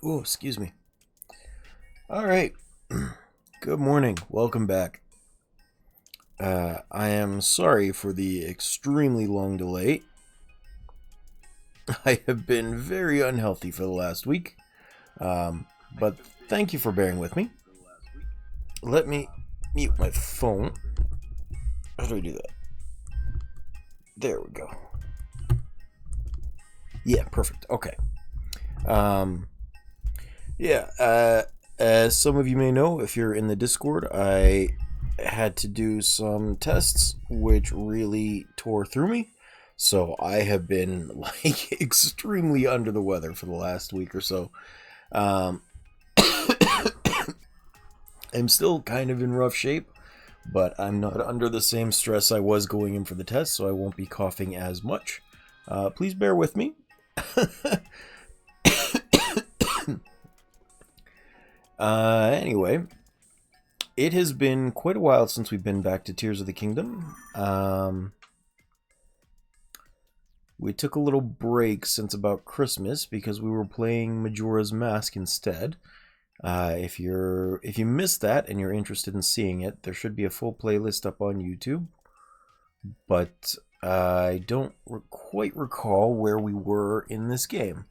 Oh, excuse me. All right. Good morning. Welcome back. I am sorry for the extremely long delay. I have been very unhealthy for the last week. But thank you for bearing with me. Let me mute my phone. How do I do that? There we go. Yeah, perfect. Okay. As some of you may know, if you're in the Discord, I had to do some tests which really tore through me. So I have been extremely under the weather for the last week or so. I'm still kind of in rough shape, but I'm not under the same stress I was going in for the test, so I won't be coughing as much. Please bear with me. Anyway, it has been quite a while since we've been back to Tears of the Kingdom. We took a little break since about Christmas because we were playing Majora's Mask instead. If you missed that and you're interested in seeing it, there should be a full playlist up on YouTube. But I don't quite recall where we were in this game.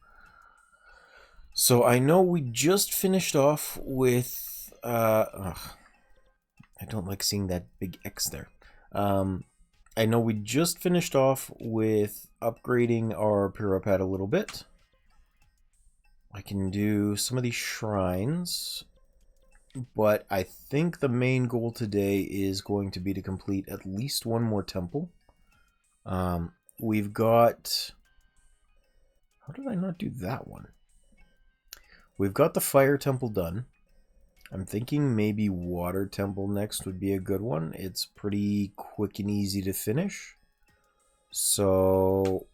So I know we just finished off with... I don't like seeing that big X there. I know we just finished off with upgrading our Pad a little bit. I can do some of these shrines, but I think the main goal today is going to be to complete at least one more temple. We've got... How did I not do that one? We've got the fire temple done. I'm thinking maybe water temple next would be a good one. It's pretty quick and easy to finish. So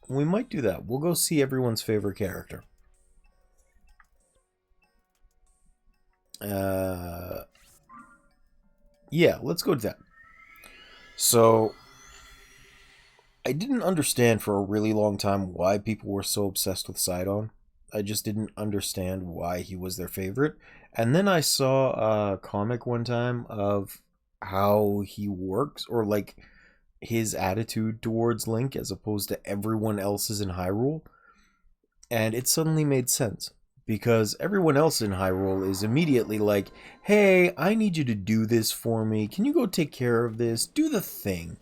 we might do that. We'll go see everyone's favorite character. Yeah, let's go to that. So I didn't understand for a really long time why people were so obsessed with Sidon. I just didn't understand why he was their favorite. And then I saw a comic one time of how he works, or like his attitude towards Link as opposed to everyone else's in Hyrule. And it suddenly made sense. Because everyone else in Hyrule is immediately like, hey, I need you to do this for me. Can you go take care of this? Do the thing.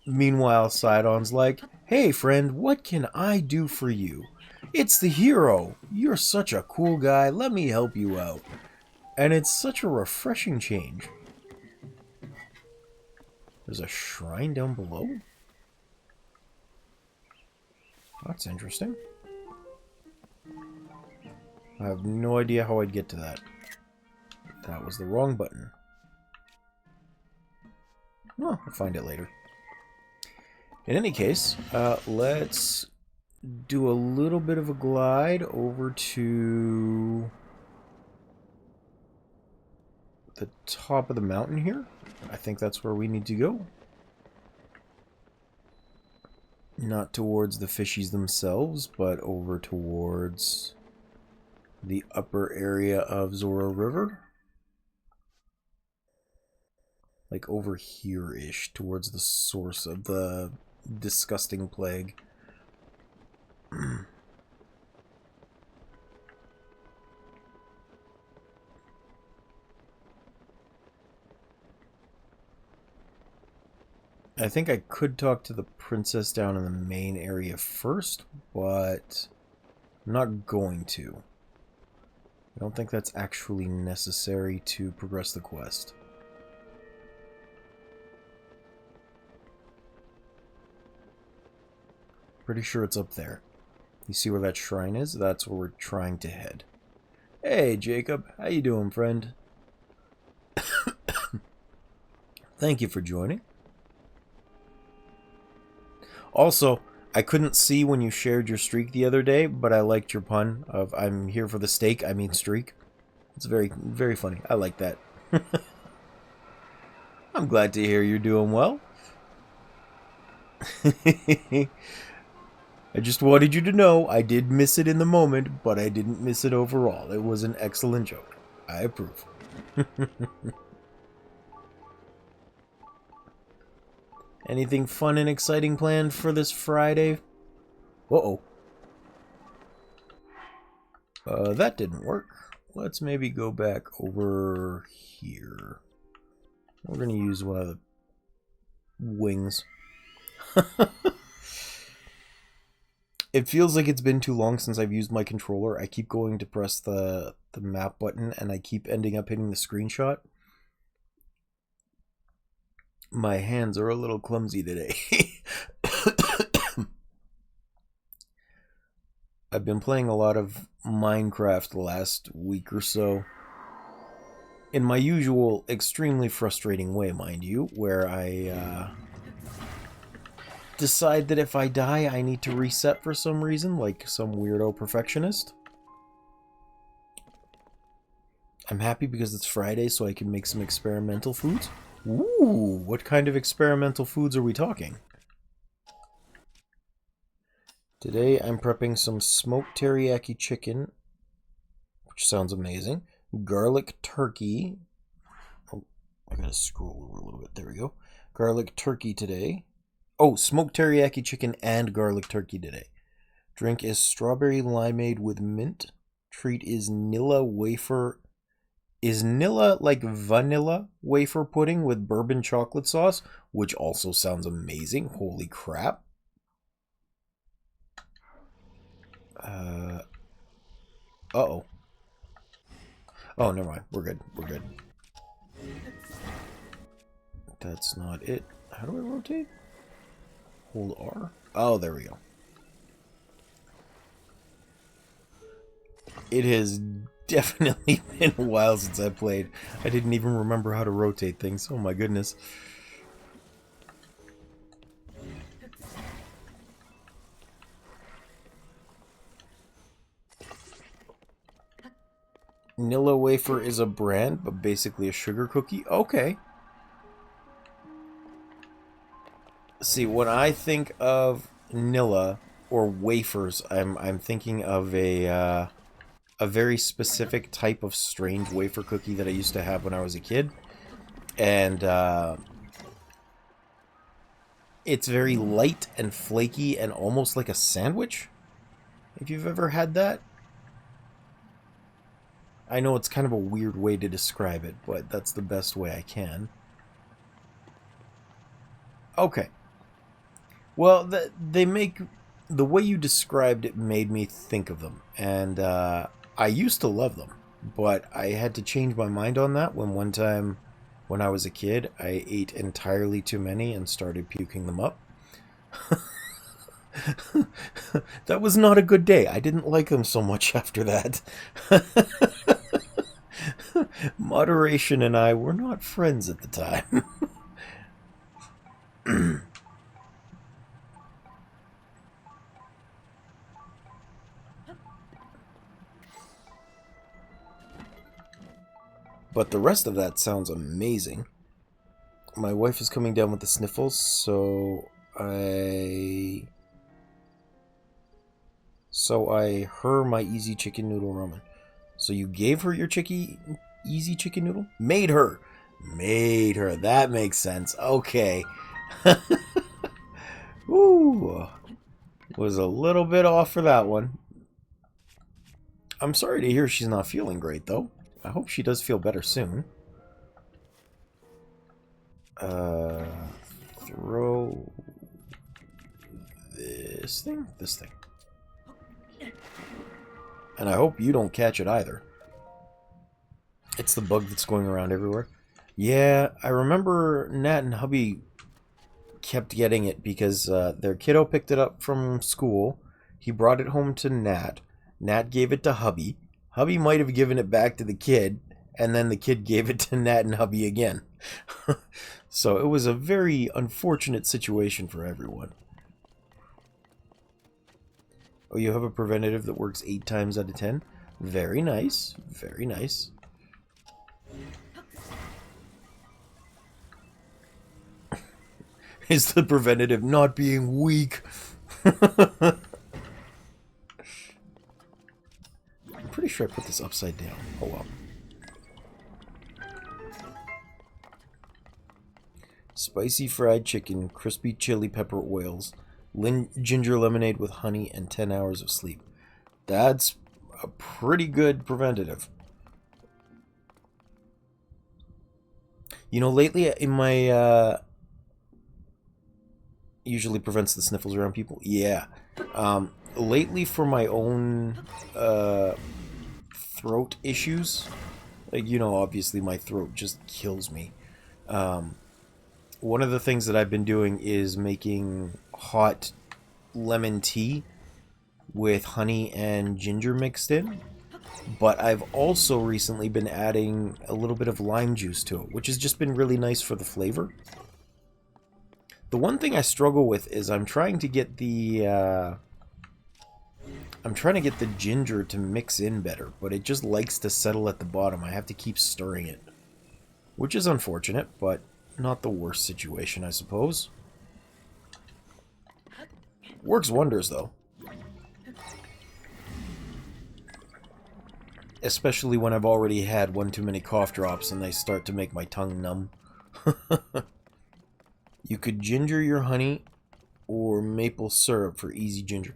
Meanwhile, Sidon's like, hey friend, what can I do for you? It's the hero. You're such a cool guy. Let me help you out. And it's such a refreshing change. There's a shrine down below? That's interesting. I have no idea how I'd get to that. That was the wrong button. Well, I'll find it later. In any case, let's do a little bit of a glide over to the top of the mountain here. I think that's where we need to go. Not towards the fishies themselves, but over towards the upper area of Zora River. Like over here-ish, towards the source of the disgusting plague. I think I could talk to the princess down in the main area first, but I'm not going to. I don't think that's actually necessary to progress the quest. Pretty sure it's up there. You see where that shrine is? That's where we're trying to head. Hey, Jacob. How you doing, friend? Thank you for joining. Also, I couldn't see when you shared your streak the other day, but I liked your pun of I'm here for the steak, I mean streak. It's very, very funny. I like that. I'm glad to hear you're doing well. I just wanted you to know I did miss it in the moment, but I didn't miss it overall. It was an excellent joke. I approve. Anything fun and exciting planned for this Friday? Uh-oh. That didn't work. Let's maybe go back over here. We're going to use one of the wings. It feels like it's been too long since I've used my controller. I keep going to press the map button, and I keep ending up hitting the screenshot. My hands are a little clumsy today. I've been playing a lot of Minecraft the last week or so. In my usual, extremely frustrating way, mind you, where I decide that if I die, I need to reset for some reason, like some weirdo perfectionist. I'm happy because it's Friday, so I can make some experimental foods. Ooh, what kind of experimental foods are we talking? Today I'm prepping some smoked teriyaki chicken, which sounds amazing. Garlic turkey. Oh, I gotta scroll over a little bit. There we go. Garlic turkey today. Oh, smoked teriyaki chicken and garlic turkey today. Drink is strawberry limeade with mint. Treat is Nilla wafer. Is Nilla like vanilla wafer pudding with bourbon chocolate sauce, which also sounds amazing. Holy crap. Uh-oh. Oh, never mind. We're good. We're good. That's not it. How do I rotate? Hold R. Oh, there we go. It has definitely been a while since I played. I didn't even remember how to rotate things. Oh my goodness. Nilla wafer is a brand, but basically a sugar cookie. Okay. See, when I think of Nilla or wafers, I'm thinking of a very specific type of strange wafer cookie that I used to have when I was a kid, and it's very light and flaky and almost like a sandwich. If you've ever had that. I know it's kind of a weird way to describe it, but that's the best way I can. Okay. Well, they make... The way you described it made me think of them. And I used to love them. But I had to change my mind on that when one time, when I was a kid, I ate entirely too many and started puking them up. That was not a good day. I didn't like them so much after that. Moderation and I were not friends at the time. But the rest of that sounds amazing. My wife is coming down with the sniffles, so I her my easy chicken noodle ramen. So you gave her your easy chicken noodle? Made her. That makes sense. Okay. Ooh. Was a little bit off for that one. I'm sorry to hear she's not feeling great, though. I hope she does feel better soon. Throw this thing? This thing. And I hope you don't catch it either. It's the bug that's going around everywhere. Yeah, I remember Nat and hubby kept getting it because their kiddo picked it up from school. He brought it home to Nat. Nat gave it to hubby. Hubby might have given it back to the kid, and then the kid gave it to Nat and hubby again. So it was a very unfortunate situation for everyone. Oh, you have a preventative that works 8 times out of 10? Very nice. Very nice. Is the preventative not being weak? pretty sure I put this upside down. Oh well. Spicy fried chicken, crispy chili pepper oils, ginger lemonade with honey, and 10 hours of sleep. That's a pretty good preventative. You know, lately in my, usually prevents the sniffles around people. Yeah. Lately for my own, throat issues, like, you know, obviously my throat just kills me. One of the things that I've been doing is making hot lemon tea with honey and ginger mixed in. But I've also recently been adding a little bit of lime juice to it, which has just been really nice for the flavor. The one thing I struggle with is I'm trying to get the ginger to mix in better, but it just likes to settle at the bottom. I have to keep stirring it, which is unfortunate, but not the worst situation, I suppose. Works wonders, though. Especially when I've already had one too many cough drops and they start to make my tongue numb. You could ginger your honey or maple syrup for easy ginger.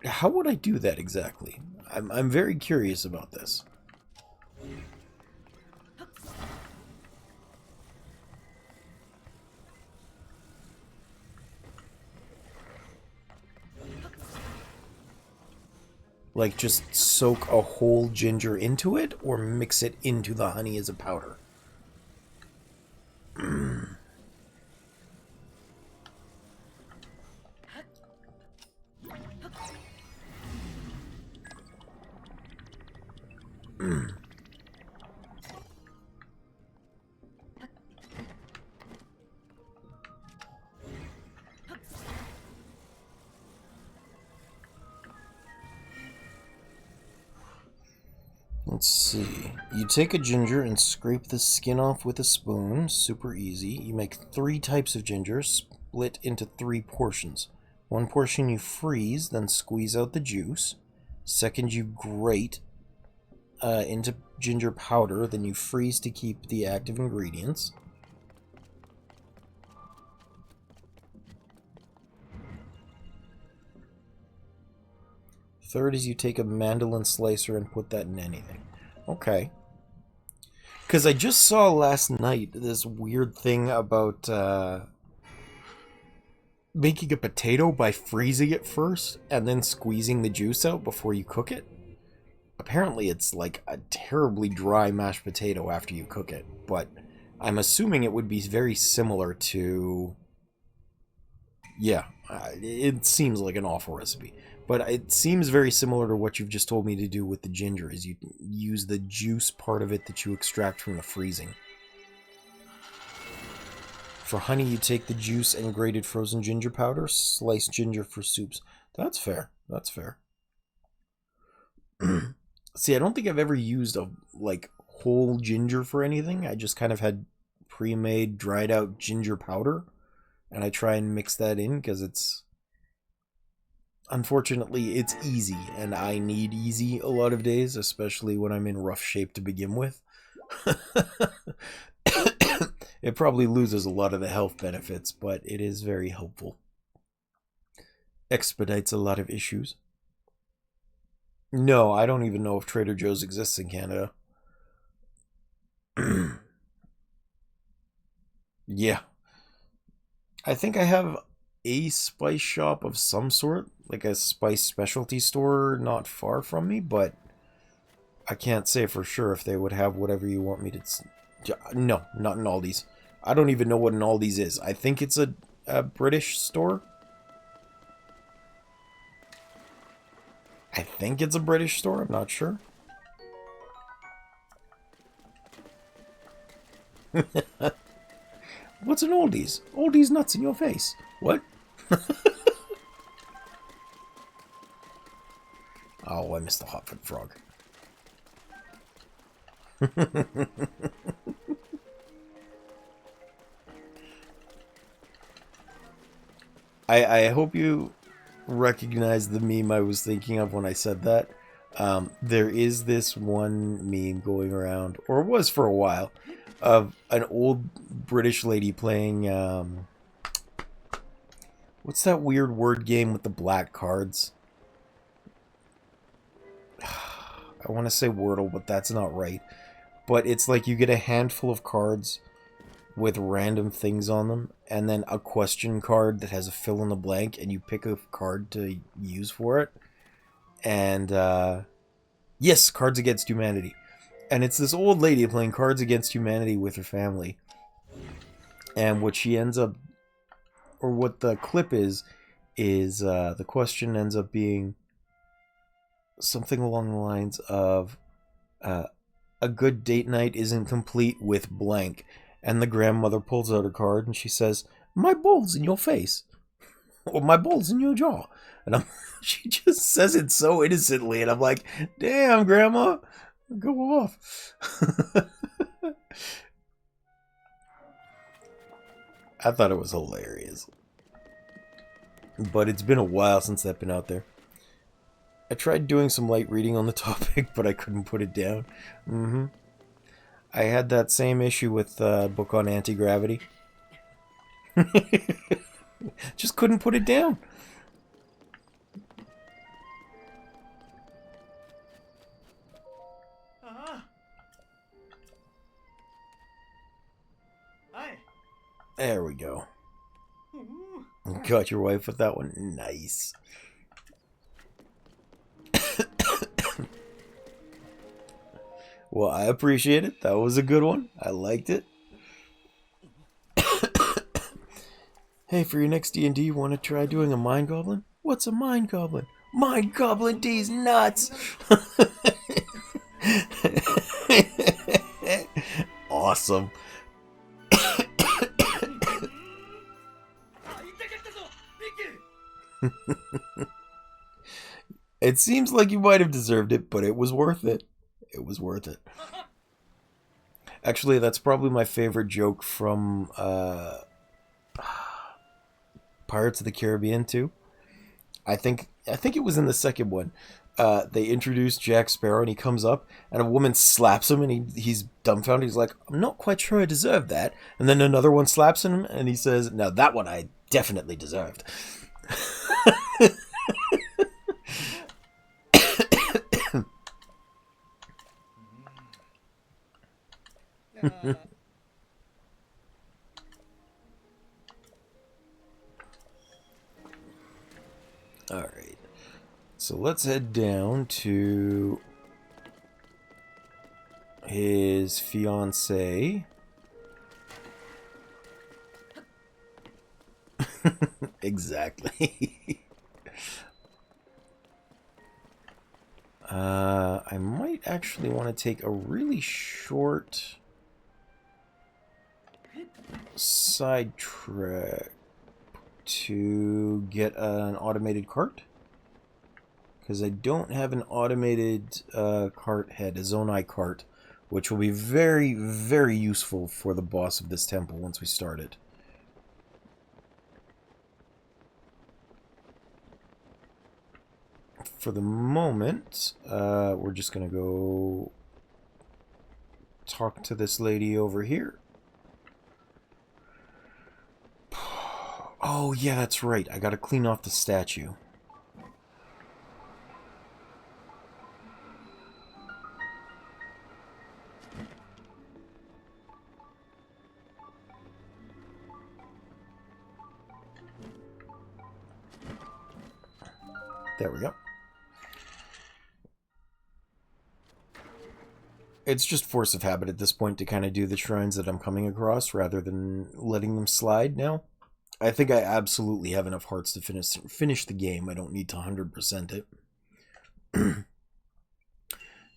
How would I do that exactly? I'm very curious about this. Like, just soak a whole ginger into it, or mix it into the honey as a powder? Let's see. You take a ginger and scrape the skin off with a spoon. Super easy. You make 3 types of ginger, split into 3 portions. One portion you freeze, then squeeze out the juice. Second, you grate into ginger powder, then you freeze to keep the active ingredients. Third is you take a mandolin slicer and put that in anything. Okay. Because I just saw last night this weird thing about making a potato by freezing it first and then squeezing the juice out before you cook it. Apparently it's like a terribly dry mashed potato after you cook it, but I'm assuming it would be very similar to... Yeah, it seems like an awful recipe. But it seems very similar to what you've just told me to do with the ginger, is you use the juice part of it that you extract from the freezing. For honey, you take the juice and grated frozen ginger powder, sliced ginger for soups. That's fair. That's fair. See, I don't think I've ever used a, like, whole ginger for anything. I just kind of had pre-made, dried out ginger powder, and I try and mix that in because it's... Unfortunately, it's easy, and I need easy a lot of days, especially when I'm in rough shape to begin with. It probably loses a lot of the health benefits, but it is very helpful. Expedites a lot of issues. No, I don't even know if Trader Joe's exists in Canada. Yeah. I think I have a spice shop of some sort, like a spice specialty store not far from me, but I can't say for sure if they would have whatever you want me to... No, not in Aldi's. I don't even know what an Aldi's is. I think it's a British store. I think it's a British store, I'm not sure. What's an Aldi's? Aldi's nuts in your face. What? Oh, I missed the hotfoot frog. I hope you recognize the meme I was thinking of when I said that. There is this one meme going around, or was for a while, of an old British lady playing, what's that weird word game with the black cards? I want to say Wordle, but that's not right. But it's like you get a handful of cards with random things on them, and then a question card that has a fill in the blank, and you pick a card to use for it. And, yes, Cards Against Humanity. And it's this old lady playing Cards Against Humanity with her family. And what she ends up, or what the clip is the question ends up being something along the lines of, a good date night isn't complete with blank. And the grandmother pulls out a card and she says, "My ball's in your face." Or "My ball's in your jaw." And she just says it so innocently. And I'm like, damn, Grandma, go off. I thought it was hilarious. But it's been a while since I've been out there. I tried doing some light reading on the topic, but I couldn't put it down. I had that same issue with the book on anti-gravity. Just couldn't put it down. There we go. Got your wife with that one. Nice. Well, I appreciate it. That was a good one. I liked it. Hey, for your next D&D, you want to try doing a Mind Goblin? What's a Mind Goblin? Mind Goblin D's nuts! Awesome. It seems like you might have deserved it, but it was worth it. It was worth it. Actually, that's probably my favorite joke from Pirates of the Caribbean 2. I think it was in the second one. They introduced Jack Sparrow, and he comes up, and a woman slaps him, and he's dumbfounded. He's like, "I'm not quite sure I deserve that." And then another one slaps him, and he says, "Now that one I definitely deserved." Alright. So let's head down to his fiancée. Exactly. I might actually want to take a really short side trek to get an automated cart, because I don't have an automated cart head, a Zonai cart, which will be very, very useful for the boss of this temple once we start it. For the moment, we're just gonna go talk to this lady over here. Oh, yeah, that's right. I gotta clean off the statue. There we go. It's just force of habit at this point to kind of do the shrines that I'm coming across rather than letting them slide now. I think I absolutely have enough hearts to finish the game. I don't need to 100% it.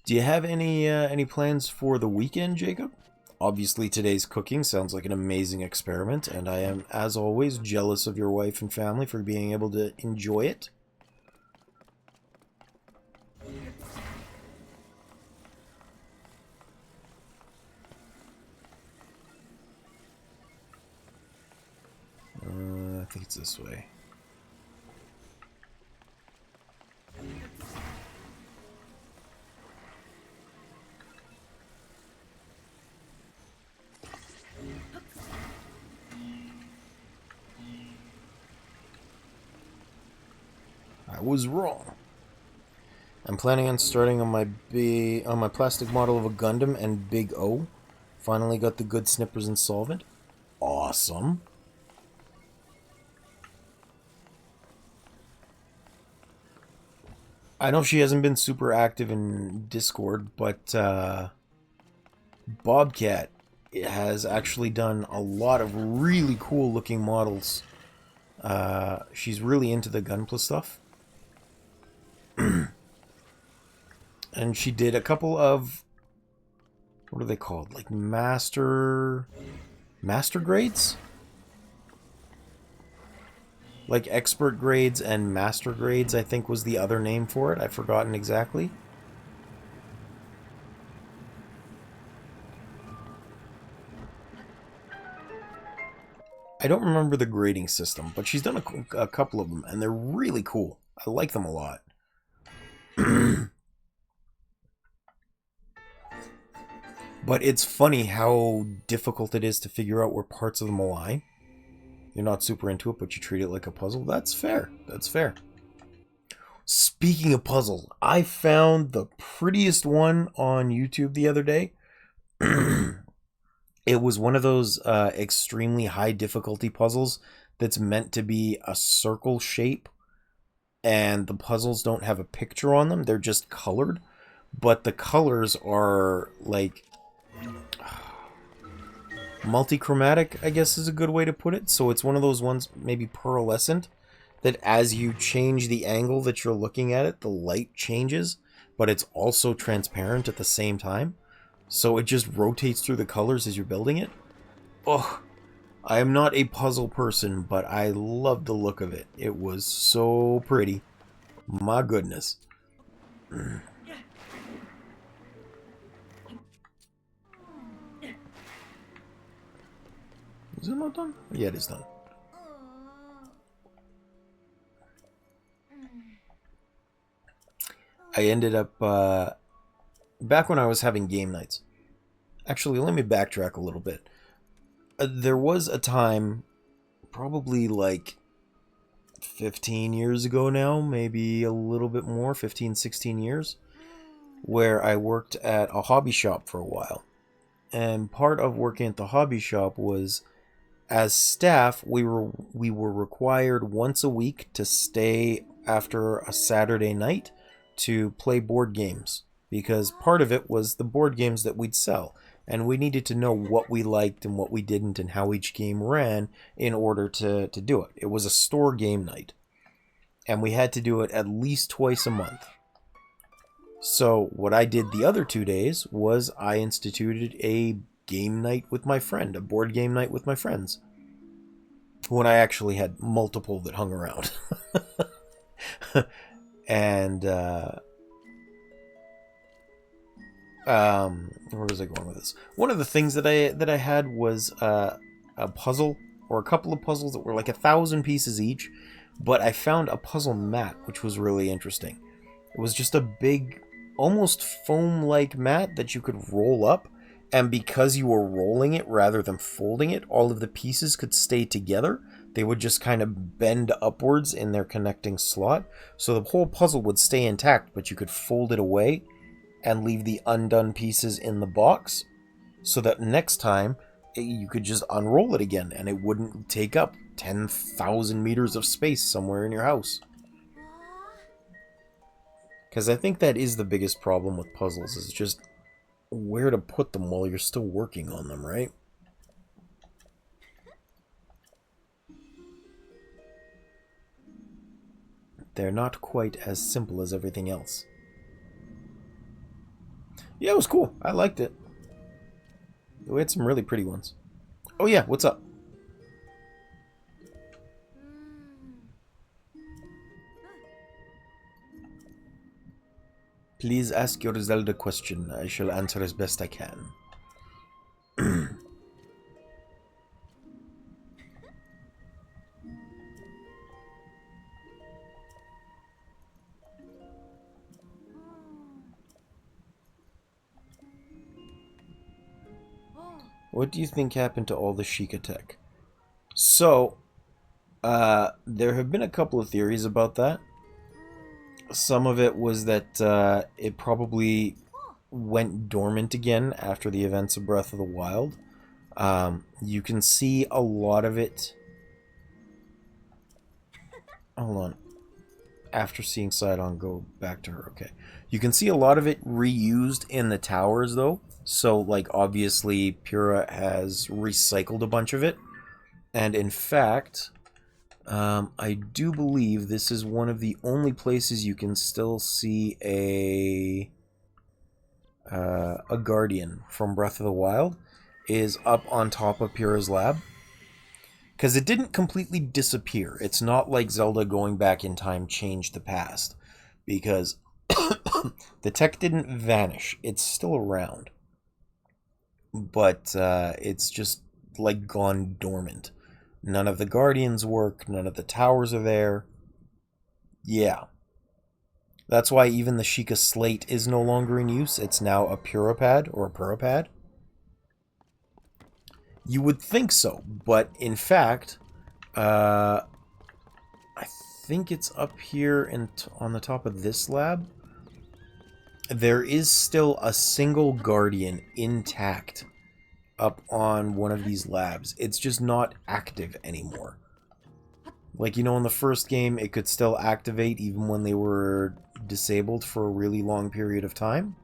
Do you have any plans for the weekend, Jacob? Obviously, today's cooking sounds like an amazing experiment, and I am, as always, jealous of your wife and family for being able to enjoy it. I think it's this way. I was wrong. I'm planning on starting on my plastic model of a Gundam and Big O. Finally got the good snippers and solvent. Awesome. I know she hasn't been super active in Discord, but Bobcat has actually done a lot of really cool looking models. She's really into the Gunpla stuff. And she did a couple of, what are they called? Like master grades? Like expert grades and master grades, I think was the other name for it. I've forgotten exactly. I don't remember the grading system, but she's done a couple of them, and they're really cool. I like them a lot. But it's funny how difficult it is to figure out where parts of them align. You're not super into it, but you treat it like a puzzle. That's fair. That's fair. Speaking of puzzles, I found the prettiest one on YouTube the other day. It was one of those extremely high difficulty puzzles that's meant to be a circle shape, and the puzzles don't have a picture on them. They're just colored, but the colors are like multi-chromatic, I guess is a good way to put it. So it's one of those ones, maybe pearlescent, that as you change the angle that you're looking at it, the light changes, but it's also transparent at the same time. So it just rotates through the colors as you're building it. Oh, I am not a puzzle person, but I love the look of it. It was so pretty. My goodness. Is it not done? Yeah, it is done. I ended up, back when I was having game nights. Actually, let me backtrack a little bit. There was a time, probably like 15 years ago now, maybe a little bit more, 15, 16 years, where I worked at a hobby shop for a while. And part of working at the hobby shop was, as staff, we were required once a week to stay after a Saturday night to play board games, because part of it was the board games that we'd sell, and we needed to know what we liked and what we didn't and how each game ran in order to do it. It was a store game night, and we had to do it at least twice a month. So what I did the other 2 days was I instituted a game night with my friend, a board game night with my friends, when I actually had multiple that hung around. And where was I going with this? One of the things that I had was a puzzle, or a couple of puzzles that were like 1,000 pieces each, but I found a puzzle mat which was really interesting. It was just a big, almost foam-like mat that you could roll up, and because you were rolling it rather than folding it, all of the pieces could stay together. They would just kind of bend upwards in their connecting slot, so the whole puzzle would stay intact, but you could fold it away and leave the undone pieces in the box, so that next time you could just unroll it again and it wouldn't take up 10,000 meters of space somewhere in your house. Because I think that is the biggest problem with puzzles, is just where to put them while you're still working on them, right? They're not quite as simple as everything else. Yeah, it was cool. I liked it. We had some really pretty ones. Oh yeah, what's up? Please ask your Zelda question. I shall answer as best I can. What do you think happened to all the Sheikah tech? So, there have been a couple of theories about that. Some of it was that it probably went dormant again after the events of Breath of the Wild. You can see a lot of it. Hold on. After seeing Sidon, go back to her. Okay. You can see a lot of it reused in the towers, though. So, like, obviously, Pura has recycled a bunch of it. And in fact, I do believe this is one of the only places you can still see a Guardian from Breath of the Wild is up on top of Pura's lab. Because it didn't completely disappear. It's not like Zelda going back in time changed the past. Because the tech didn't vanish. It's still around. But it's just like gone dormant. None of the Guardians work. None of the towers are there. Yeah. That's why even the Sheikah Slate is no longer in use. It's now a Purapad or a Purapad. You would think so, but in fact, I think it's up here on the top of this lab. There is still a single Guardian intact up on one of these labs. It's just not active anymore. Like, you know, in the first game, it could still activate even when they were disabled for a really long period of time.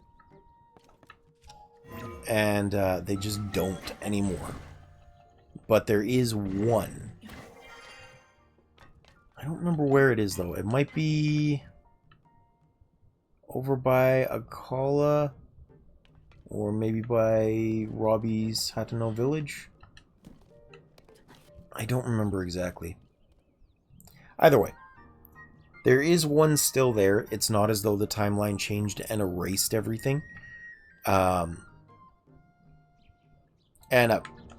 And they just don't anymore. But there is one. I don't remember where it is, though. It might be over by Akala, or maybe by Robbie's Hateno village. I don't remember exactly. Either way, there is one still there. It's not as though the timeline changed and erased everything.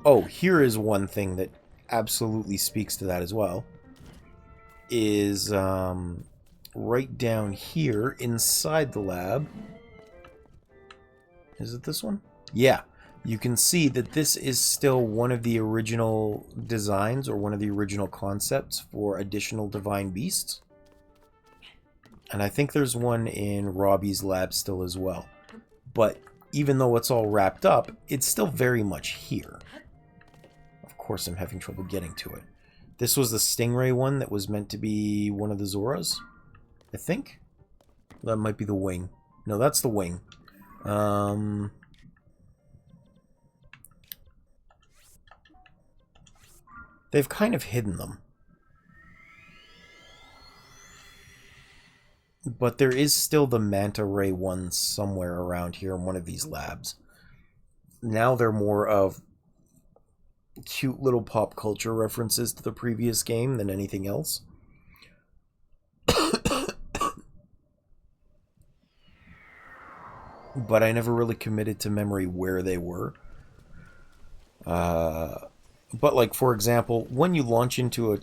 Oh, here is one thing that absolutely speaks to that as well. Is right down here inside the lab. Is it this one? Yeah. You can see that this is still one of the original designs or one of the original concepts for additional divine beasts. And I think there's one in Robbie's lab still as well. But even though it's all wrapped up, it's still very much here. Of course, I'm having trouble getting to it. This was the Stingray one that was meant to be one of the Zoras, I think. That might be the wing. No, that's the wing. They've kind of hidden them. But there is still the Manta Ray one somewhere around here in one of these labs. Now they're more of cute little pop culture references to the previous game than anything else. But I never really committed to memory where they were. But, like, for example, when you launch into a...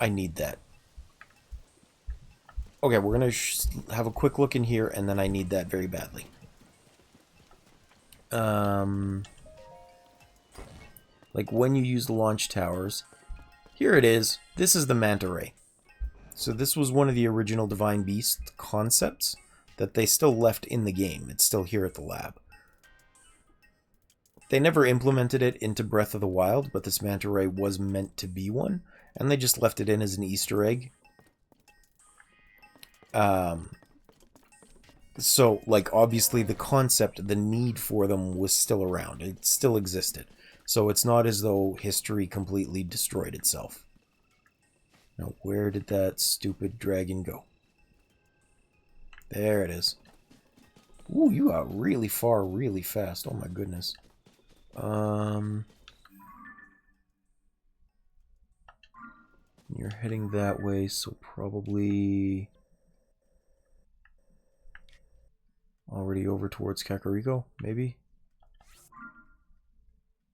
I need that. Okay, we're going to have a quick look in here, and then I need that very badly. Like, when you use the launch towers... Here it is. This is the Manta Ray. So this was one of the original Divine Beast concepts that they still left in the game. It's still here at the lab. They never implemented it into Breath of the Wild, but this Manta Ray was meant to be one, and they just left it in as an Easter egg. So, like, obviously the concept, the need for them was still around. It still existed. So it's not as though history completely destroyed itself. Now, where did that stupid dragon go? There it is. Ooh, you got really far really fast. Oh my goodness. You're heading that way, so probably already over towards Kakariko, maybe?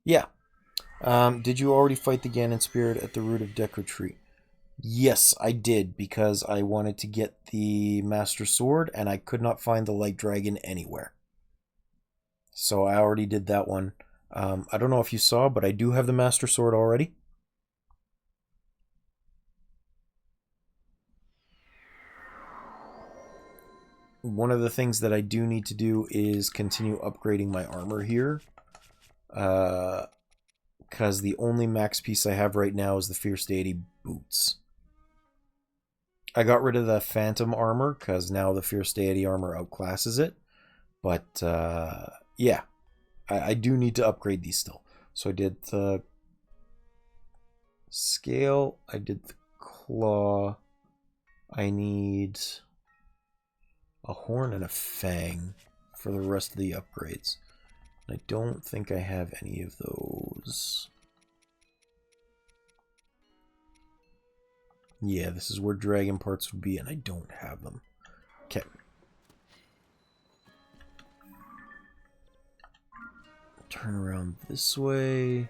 Yeah. Did you already fight the Ganon Spirit at the root of Deku Tree? Yes, I did, because I wanted to get the Master Sword, and I could not find the Light Dragon anywhere. So I already did that one. I don't know if you saw, but I do have the Master Sword already. one of the things that I do need to do is continue upgrading my armor here. Because the only max piece I have right now is the Fierce Deity boots. I got rid of the Phantom armor because now the Fierce Deity armor outclasses it. But, yeah. I do need to upgrade these still. So I did the scale. I did the claw. I need a horn and a fang for the rest of the upgrades. I don't think I have any of those. Yeah, this is where dragon parts would be, and I don't have them. Okay. Turn around this way.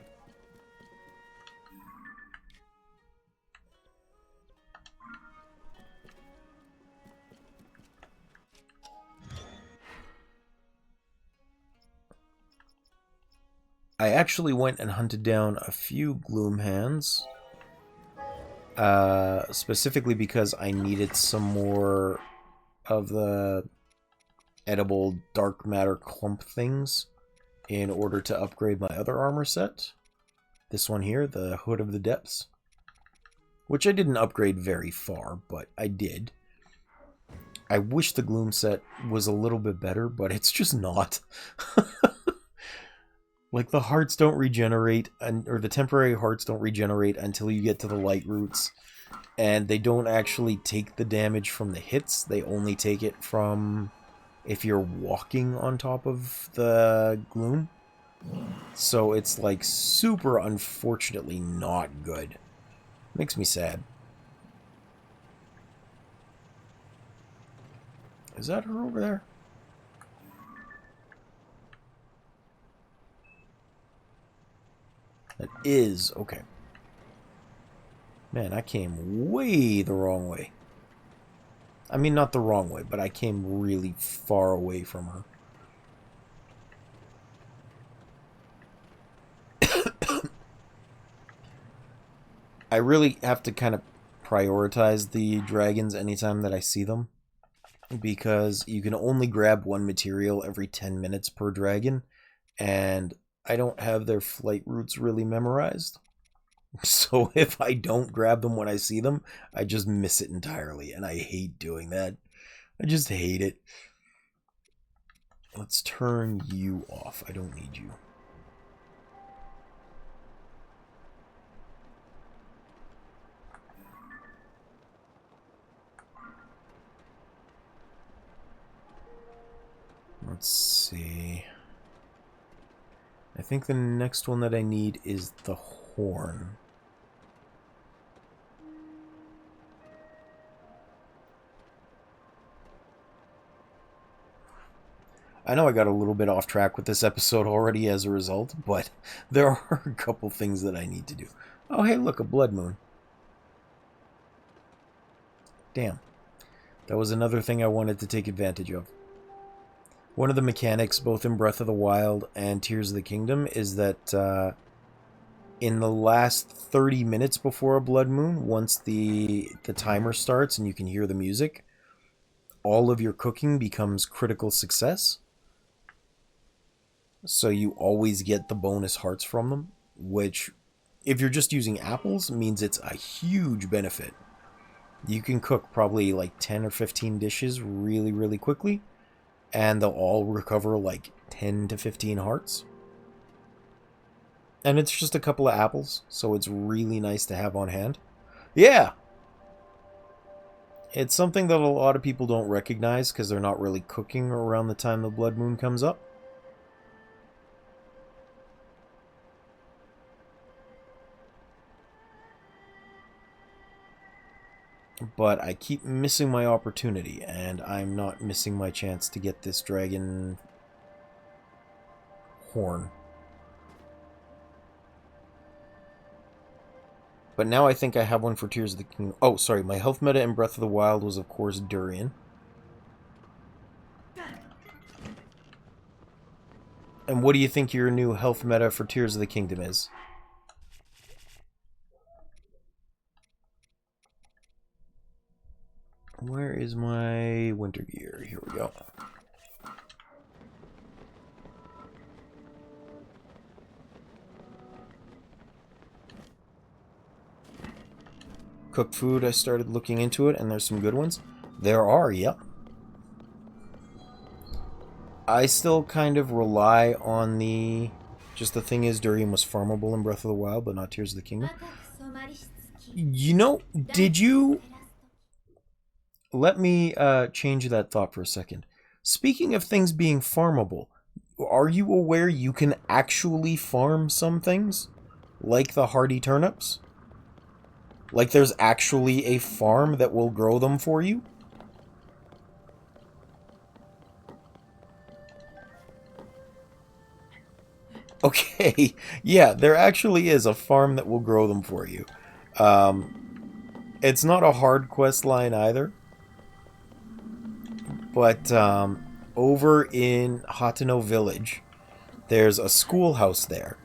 I actually went and hunted down a few gloom hands. Specifically because I needed some more of the edible dark matter clump things in order to upgrade my other armor set. This one here, the Hood of the Depths. Which I didn't upgrade very far, but I did. I wish the gloom set was a little bit better, but it's just not. Like, the hearts don't regenerate, or the temporary hearts don't regenerate until you get to the light roots. And they don't actually take the damage from the hits. They only take it from if you're walking on top of the gloom. So it's, like, super unfortunately not good. Makes me sad. Is that her over there? That is, okay. Man, I came way the wrong way. I mean, not the wrong way, but I came really far away from her. I really have to kind of prioritize the dragons anytime that I see them. Because you can only grab one material every 10 minutes per dragon. And I don't have their flight routes really memorized. So if I don't grab them when I see them, I just miss it entirely. And I hate doing that. I just hate it. Let's turn you off. I don't need you. Let's see. I think the next one that I need is the horn. I know I got a little bit off track with this episode already as a result, but there are a couple things that I need to do. Oh, hey, look, a blood moon. Damn. That was another thing I wanted to take advantage of. One of the mechanics, both in Breath of the Wild and Tears of the Kingdom, is that in the last 30 minutes before a blood moon, once the timer starts and you can hear the music, all of your cooking becomes critical success. So you always get the bonus hearts from them, which, if you're just using apples, means it's a huge benefit. You can cook probably like 10 or 15 dishes really, really quickly, and they'll all recover like 10 to 15 hearts. And it's just a couple of apples, so it's really nice to have on hand. Yeah! It's something that a lot of people don't recognize because they're not really cooking around the time the blood moon comes up. But I keep missing my opportunity, and I'm not missing my chance to get this dragon horn. But now I think I have one for Tears of the Kingdom. Oh, sorry, my health meta in Breath of the Wild was, of course, Durian. And what do you think your new health meta for Tears of the Kingdom is? Where is my winter gear? Here we go. Cooked food, I started looking into it, and there's some good ones. There are, yep. I still kind of rely on the... Just the thing is, durian was farmable in Breath of the Wild, but not Tears of the Kingdom. You know, did you... Let me change that thought for a second. Speaking of things being farmable, are you aware you can actually farm some things? Like the hardy turnips? Like there's actually a farm that will grow them for you? Okay, yeah, there actually is a farm that will grow them for you. It's not a hard quest line either. But over in Hateno Village, there's a schoolhouse there.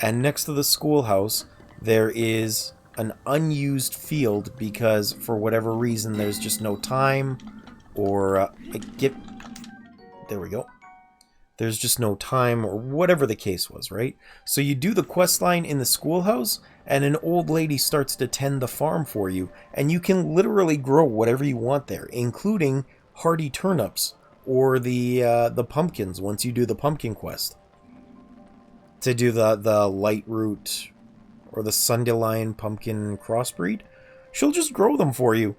And next to the schoolhouse, there is an unused field because for whatever reason there's just no time or there we go. There's just no time or whatever the case was, right? So you do the quest line in the schoolhouse and an old lady starts to tend the farm for you and you can literally grow whatever you want there, including hardy turnips or the pumpkins once you do the pumpkin quest. To do the light root or the Sundelion pumpkin crossbreed, she'll just grow them for you.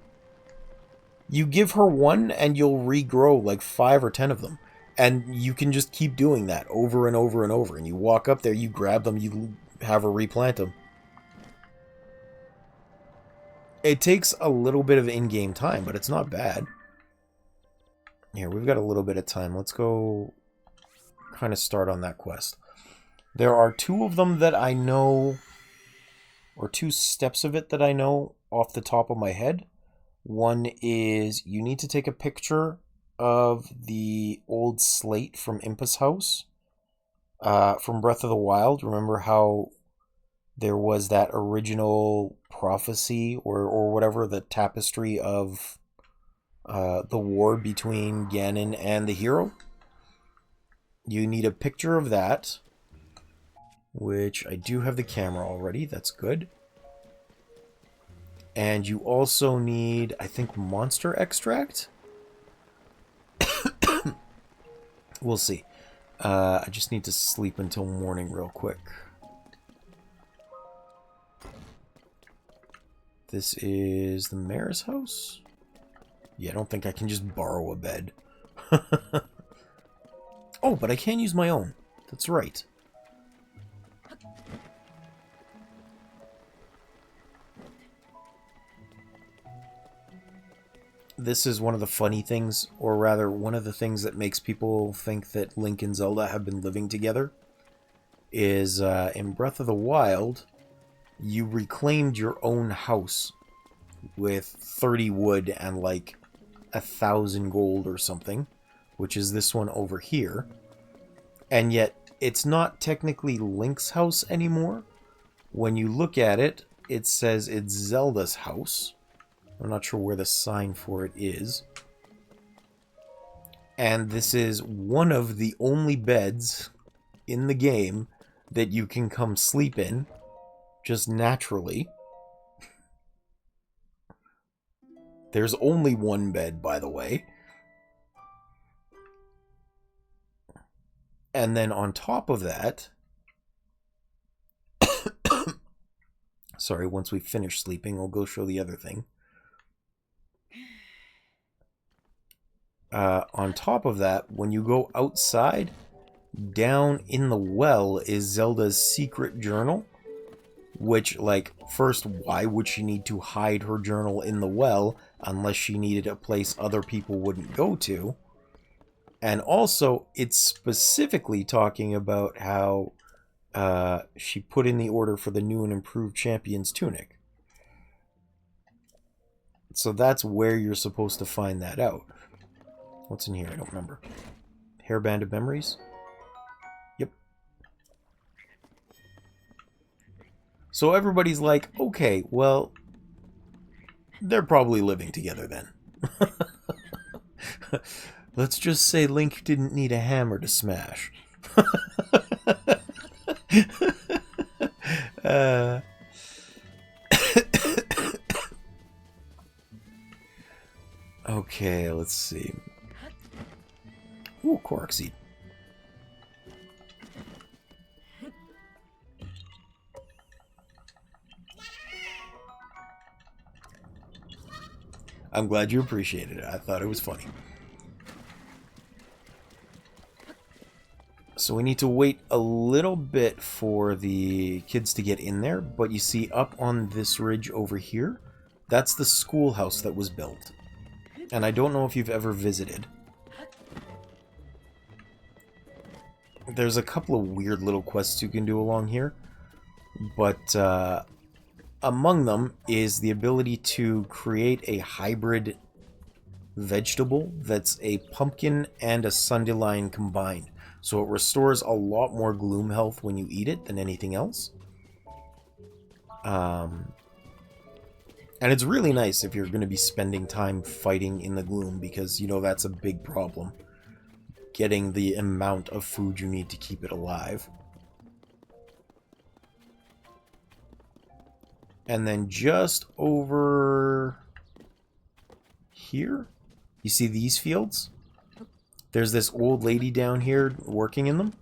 You give her one and you'll regrow like 5 or 10 of them. And you can just keep doing that over and over and over. And you walk up there, you grab them, you have her replant them. It takes a little bit of in-game time, but it's not bad. Here, we've got a little bit of time. Let's go kind of start on that quest. There are 2 of them that I know, or 2 steps of it that I know off the top of my head. One is you need to take a picture of the old slate from Impa's house from Breath of the Wild. Remember how there was that original prophecy or whatever, the tapestry of the war between Ganon and the hero? You need a picture of that, which I do have the camera already. That's good. And you also need, I think, monster extract? We'll see. I just need to sleep until morning real quick. This is the mayor's house? Yeah, I don't think I can just borrow a bed. Oh, but I can use my own. That's right. This is one of the funny things, or rather one of the things that makes people think that Link and Zelda have been living together, is in Breath of the Wild, you reclaimed your own house with 30 wood and like 1,000 gold or something, which is this one over here, and yet it's not technically Link's house anymore. When you look at it, it says it's Zelda's house. I'm not sure where the sign for it is. And this is one of the only beds in the game that you can come sleep in, just naturally. There's only one bed, by the way. And then on top of that... Sorry, once we finish sleeping, I'll go show the other thing. On top of that, when you go outside, down in the well is Zelda's secret journal. Which, like, first, why would she need to hide her journal in the well unless she needed a place other people wouldn't go to? And also, it's specifically talking about how she put in the order for the new and improved champion's tunic. So that's where you're supposed to find that out. What's in here? I don't remember. Hairband of Memories? Yep. So everybody's like, okay, well, they're probably living together then. Let's just say Link didn't need a hammer to smash. uh, okay, let's see. Ooh, Korok Seed. I'm glad you appreciated it. I thought it was funny. So we need to wait a little bit for the kids to get in there, but you see up on this ridge over here, that's the schoolhouse that was built. And I don't know if you've ever visited. There's a couple of weird little quests you can do along here, but among them is the ability to create a hybrid vegetable that's a pumpkin and a sundelion combined. So it restores a lot more gloom health when you eat it than anything else. And it's really nice if you're going to be spending time fighting in the gloom, because, you know, that's a big problem. Getting the amount of food you need to keep it alive. And then just over here, you see these fields? There's this old lady down here working in them.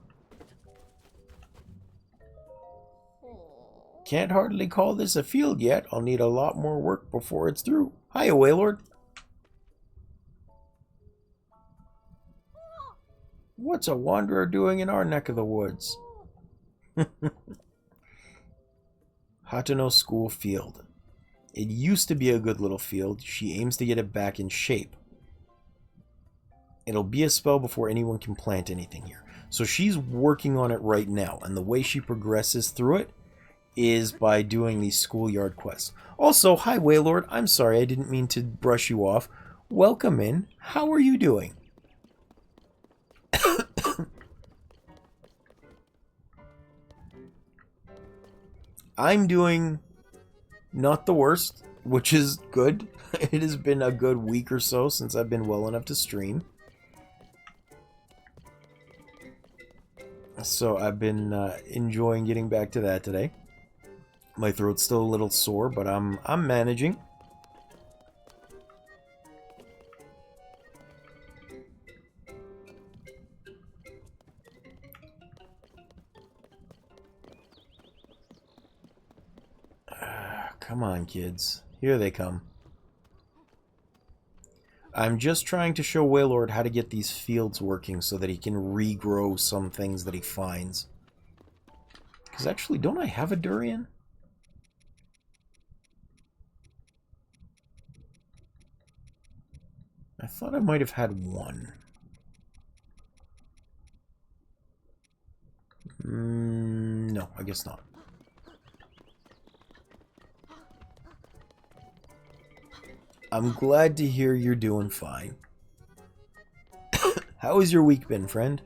Can't hardly call this a field yet. I'll need a lot more work before it's through. Hiya, Waylord. What's a wanderer doing in our neck of the woods? Hatano School Field. It used to be a good little field. She aims to get it back in shape. It'll be a spell before anyone can plant anything here. So she's working on it right now, and the way she progresses through it is by doing these schoolyard quests. Also, hi Waylord, I'm sorry, I didn't mean to brush you off. Welcome in. How are you doing? I'm doing not the worst, which is good. It has been a good week or so since I've been well enough to stream. So I've been enjoying getting back to that today. My throat's still a little sore, but I'm managing. Come on, kids. Here they come. I'm just trying to show Waylord how to get these fields working so that he can regrow some things that he finds. Because actually, don't I have a durian? I thought I might have had one. No, I guess not. I'm glad to hear you're doing fine. How has your week been, friend?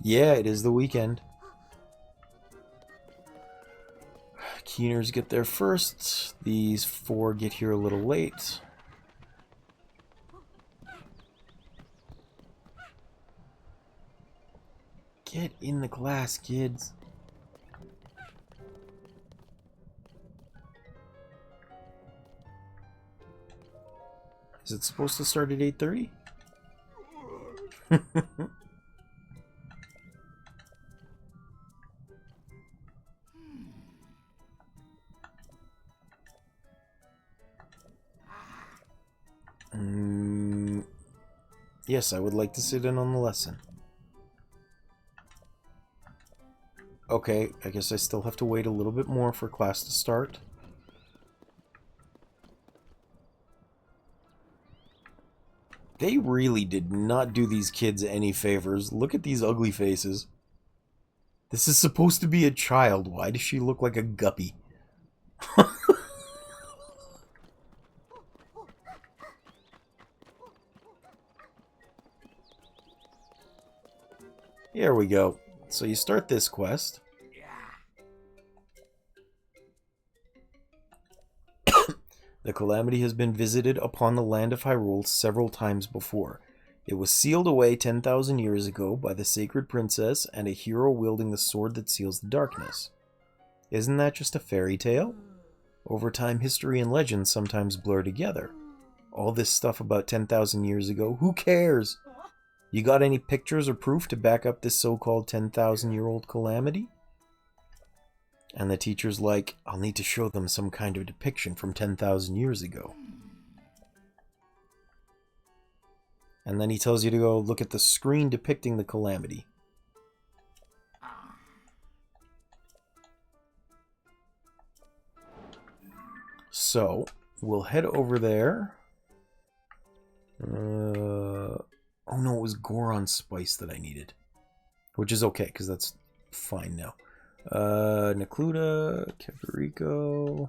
Yeah, it is the weekend. Keeners get there first. These 4 get here a little late. Get in the class, kids. Is it supposed to start at 8:30? Yes, I would like to sit in on the lesson. Okay, I guess I still have to wait a little bit more for class to start. They really did not do these kids any favors. Look at these ugly faces. This is supposed to be a child. Why does she look like a guppy? Here we go. So you start this quest. The calamity has been visited upon the land of Hyrule several times before. It was sealed away 10,000 years ago by the sacred princess and a hero wielding the sword that seals the darkness. Isn't that just a fairy tale? Over time, history and legend sometimes blur together. All this stuff about 10,000 years ago, who cares? You got any pictures or proof to back up this so-called 10,000-year-old calamity? And the teacher's like, I'll need to show them some kind of depiction from 10,000 years ago. And then he tells you to go look at the screen depicting the calamity. So, we'll head over there. Oh no, it was Goron Spice that I needed. Which is okay, because that's fine now. Necluda, Keverico.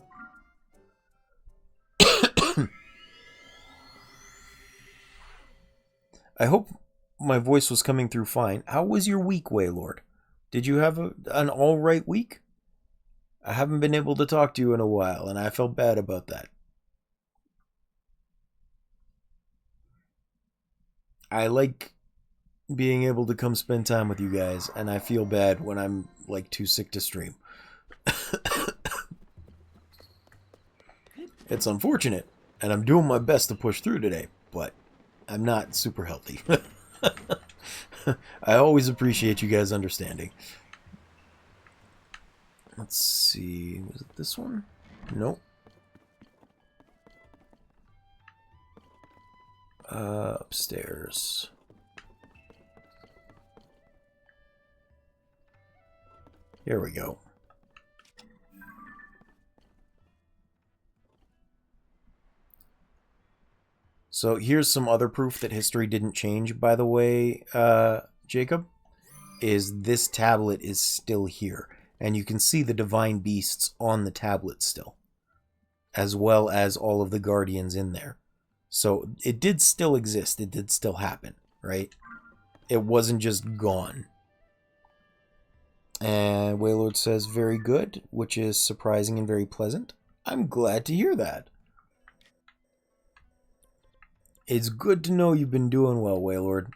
I hope my voice was coming through fine. How was your week, Waylord? Did you have an alright week? I haven't been able to talk to you in a while, and I felt bad about that. I like being able to come spend time with you guys, and I feel bad when I'm, like, too sick to stream. It's unfortunate, and I'm doing my best to push through today, but I'm not super healthy. I always appreciate you guys understanding. Let's see, was it this one? Nope. Upstairs. Here we go. So here's some other proof that history didn't change, by the way, Jacob, is this tablet is still here. And you can see the divine beasts on the tablet still, as well as all of the guardians in there. So it did still exist, it did still happen, right? It wasn't just gone. And Waylord says, very good, which is surprising and very pleasant. I'm glad to hear that. It's good to know you've been doing well, Waylord.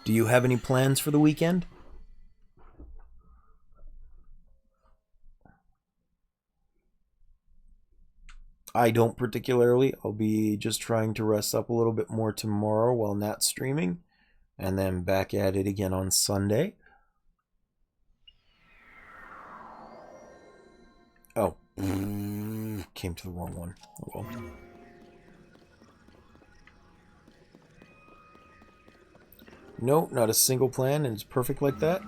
Do you have any plans for the weekend? I don't particularly. I'll be just trying to rest up a little bit more tomorrow while not streaming. And then back at it again on Sunday. Oh. Came to the wrong one. Oh well. No, not a single plan, and it's perfect like that.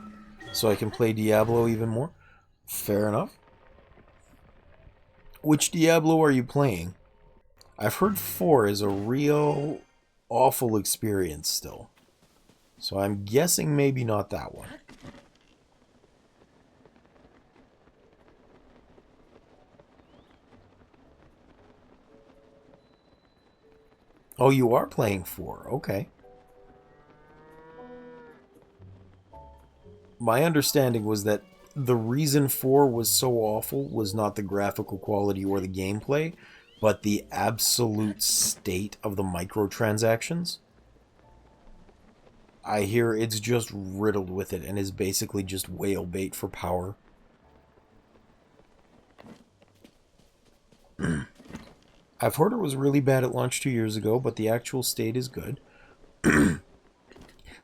So I can play Diablo even more. Fair enough. Which Diablo are you playing? I've heard 4 is a real awful experience still. So I'm guessing maybe not that one. Oh, you are playing 4. Okay. My understanding was that the reason 4 was so awful was not the graphical quality or the gameplay, but the absolute state of the microtransactions. I hear it's just riddled with it and is basically just whale bait for power. I've heard it was really bad at launch 2 years ago, but the actual state is good.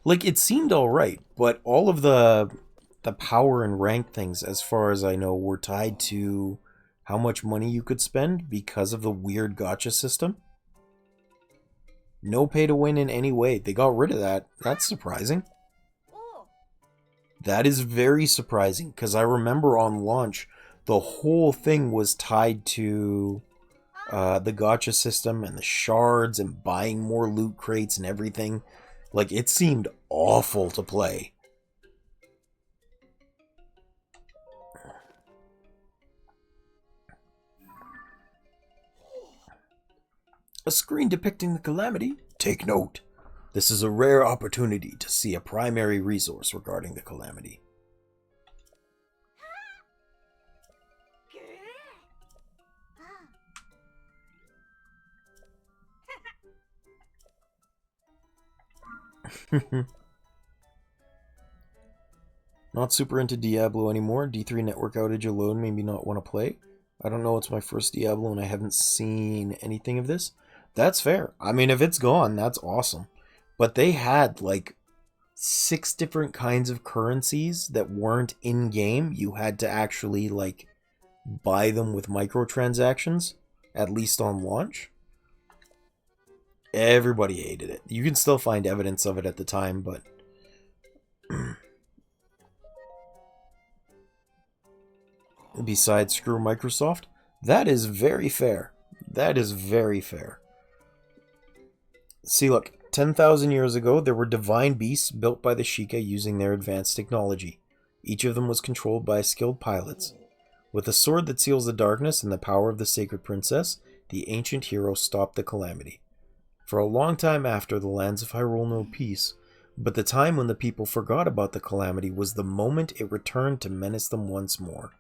Like, it seemed alright, but all of the power and rank things, as far as I know, were tied to how much money you could spend because of the weird gacha system. No pay to win in any way. They got rid of that. That's surprising. That is very surprising, because I remember on launch, the whole thing was tied to the gacha system and the shards and buying more loot crates and everything. Like, it seemed awful to play. A screen depicting the calamity? Take note. This is a rare opportunity to see a primary resource regarding the calamity. Not super into Diablo anymore. D3 network outage alone made me not want to play. I don't know, it's my first Diablo and I haven't seen anything of this. That's fair. I mean, if it's gone, that's awesome. But they had like 6 different kinds of currencies that weren't in-game. You had to actually like buy them with microtransactions, at least on launch. Everybody hated it. You can still find evidence of it at the time, but besides, screw Microsoft. That is very fair. That is very fair. See, look, 10,000 years ago, there were divine beasts built by the Sheikah using their advanced technology. Each of them was controlled by skilled pilots. With the sword that seals the darkness and the power of the sacred princess, the ancient hero stopped the calamity. For a long time after, the lands of Hyrule knew peace, but the time when the people forgot about the calamity was the moment it returned to menace them once more.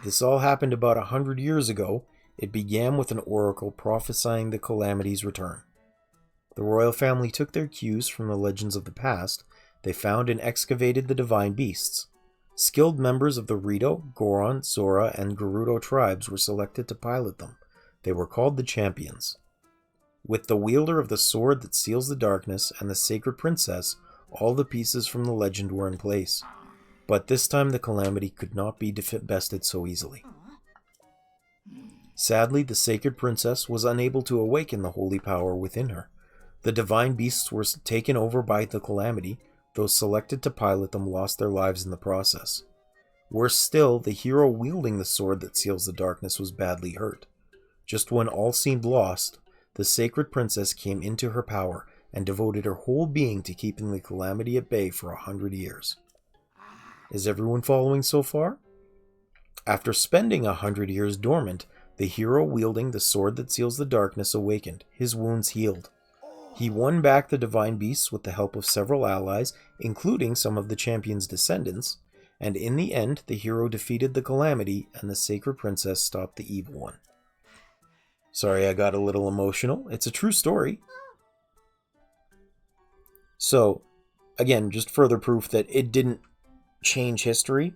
This all happened about 100 years ago. It began with an oracle prophesying the calamity's return. The royal family took their cues from the legends of the past. They found and excavated the divine beasts. Skilled members of the Rito, Goron, Zora, and Gerudo tribes were selected to pilot them. They were called the Champions. With the wielder of the sword that seals the darkness and the sacred princess, all the pieces from the legend were in place. But this time the calamity could not be bested so easily. Sadly, the sacred princess was unable to awaken the holy power within her. The divine beasts were taken over by the calamity. Those selected to pilot them lost their lives in the process. Worse still, the hero wielding the sword that seals the darkness was badly hurt. Just when all seemed lost, the sacred princess came into her power and devoted her whole being to keeping the calamity at bay for 100 years. Is everyone following so far? After spending 100 years dormant, the hero wielding the sword that seals the darkness awakened. His wounds healed. He won back the divine beasts with the help of several allies, including some of the champion's descendants, and in the end, the hero defeated the calamity and the sacred princess stopped the evil one. Sorry, I got a little emotional. It's a true story. So, again, just further proof that it didn't change history.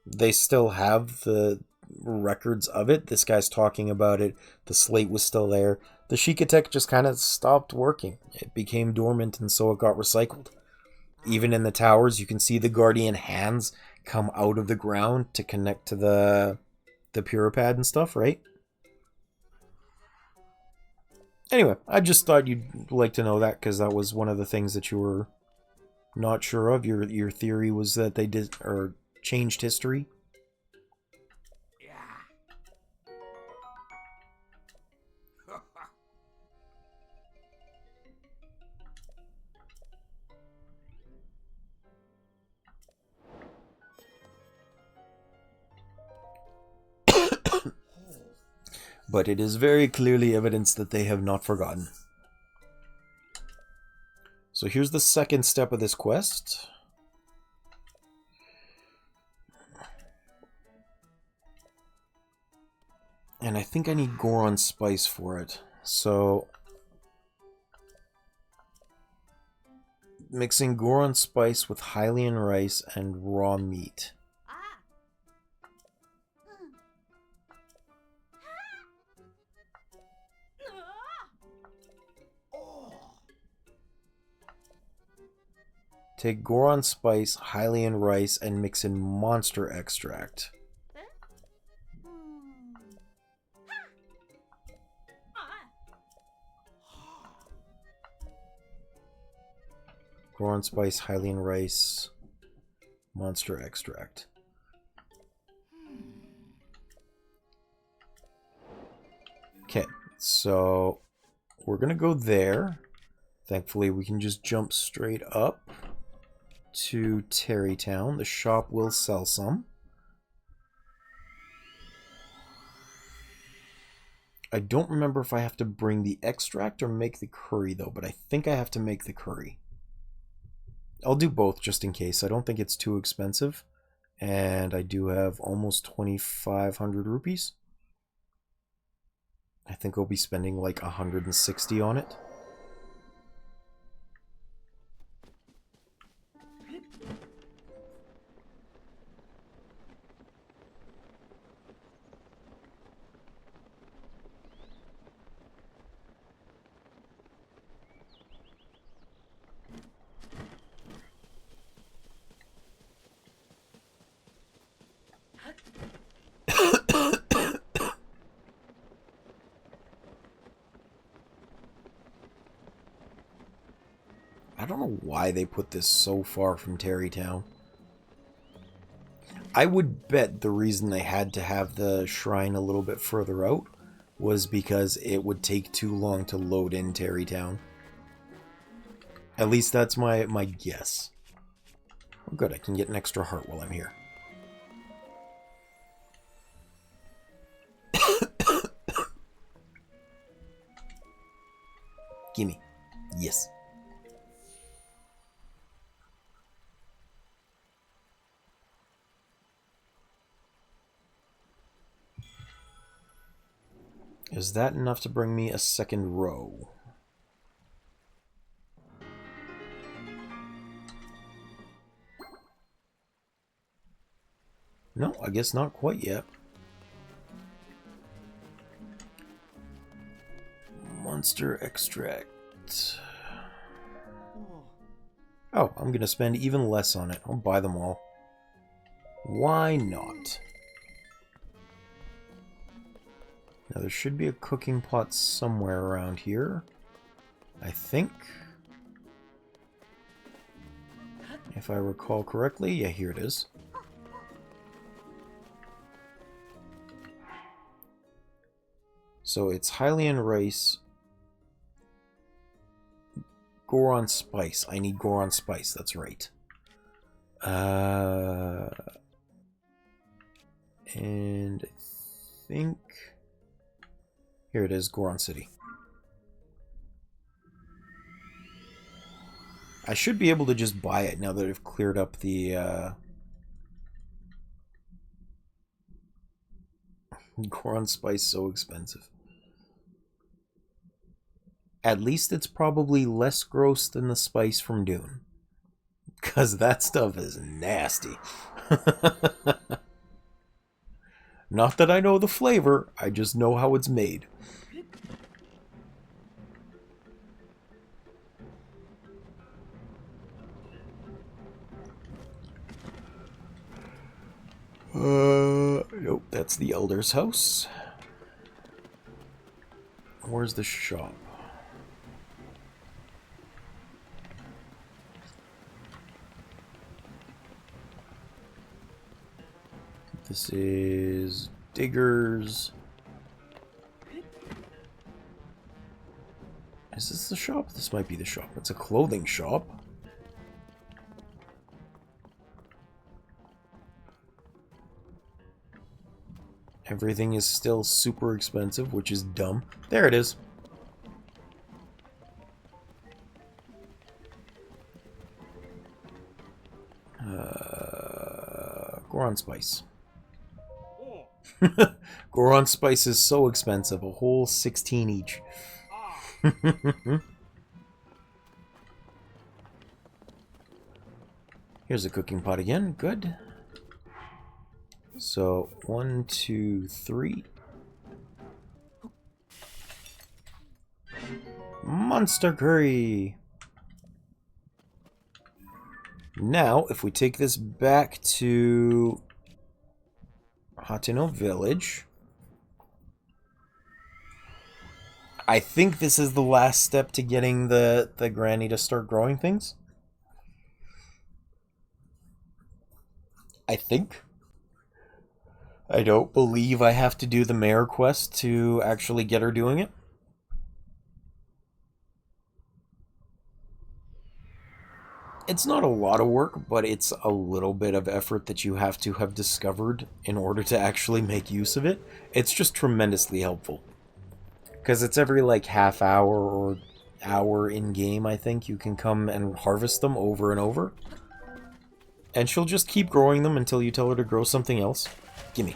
They still have the records of it. This guy's talking about it. The slate was still there. The Sheikah tech just kind of stopped working. It became dormant and so it got recycled. Even in the towers, you can see the guardian hands come out of the ground to connect to the Puripad and stuff, right? Anyway, I just thought you'd like to know that because that was one of the things that you were not sure of. Your theory was that they did or changed history. But it is very clearly evidence that they have not forgotten. So here's the second step of this quest. And I think I need Goron spice for it. So mixing Goron spice with Hylian rice and raw meat. Take Goron spice, Hylian rice, and mix in monster extract. Goron spice, Hylian rice, monster extract. Okay, so we're gonna go there. Thankfully, we can just jump straight up to Terrytown. The shop will sell some. I don't remember if I have to bring the extract or make the curry though, but I think I have to make the curry. I'll do both just in case. I don't think it's too expensive. And I do have almost 2,500 rupees. I think I'll be spending like 160 on it. I don't know why they put this so far from Terrytown. I would bet the reason they had to have the shrine a little bit further out was because it would take too long to load in Terrytown. At least that's my guess. Oh, good, I can get an extra heart while I'm here. Gimme. Yes. Is that enough to bring me a second row? No, I guess not quite yet. Monster extract. Oh, I'm gonna spend even less on it. I'll buy them all. Why not? Now there should be a cooking pot somewhere around here. I think. If I recall correctly, yeah, here it is. So it's Hylian rice, Goron spice. I need Goron spice, that's right. And I think... Here it is, Goron City. I should be able to just buy it now that I've cleared up the... Goron spice so expensive. At least it's probably less gross than the spice from Dune. Because that stuff is nasty. Not that I know the flavor, I just know how it's made. Nope, that's the Elder's house. Where's the shop? This is Diggers. Is this the shop? This might be the shop. It's a clothing shop. Everything is still super expensive, which is dumb. There it is. Goron spice. Goron spice is so expensive, a whole 16 each. Here's a cooking pot again, good. So, 1, 2, 3. Monster curry! Now, if we take this back to Hateno Village, I think this is the last step to getting the granny to start growing things. I think. I don't believe I have to do the mayor quest to actually get her doing it. It's not a lot of work, but it's a little bit of effort that you have to have discovered in order to actually make use of it. It's just tremendously helpful. Because it's every like half hour or hour in game, I think, you can come and harvest them over and over. And she'll just keep growing them until you tell her to grow something else. Gimme.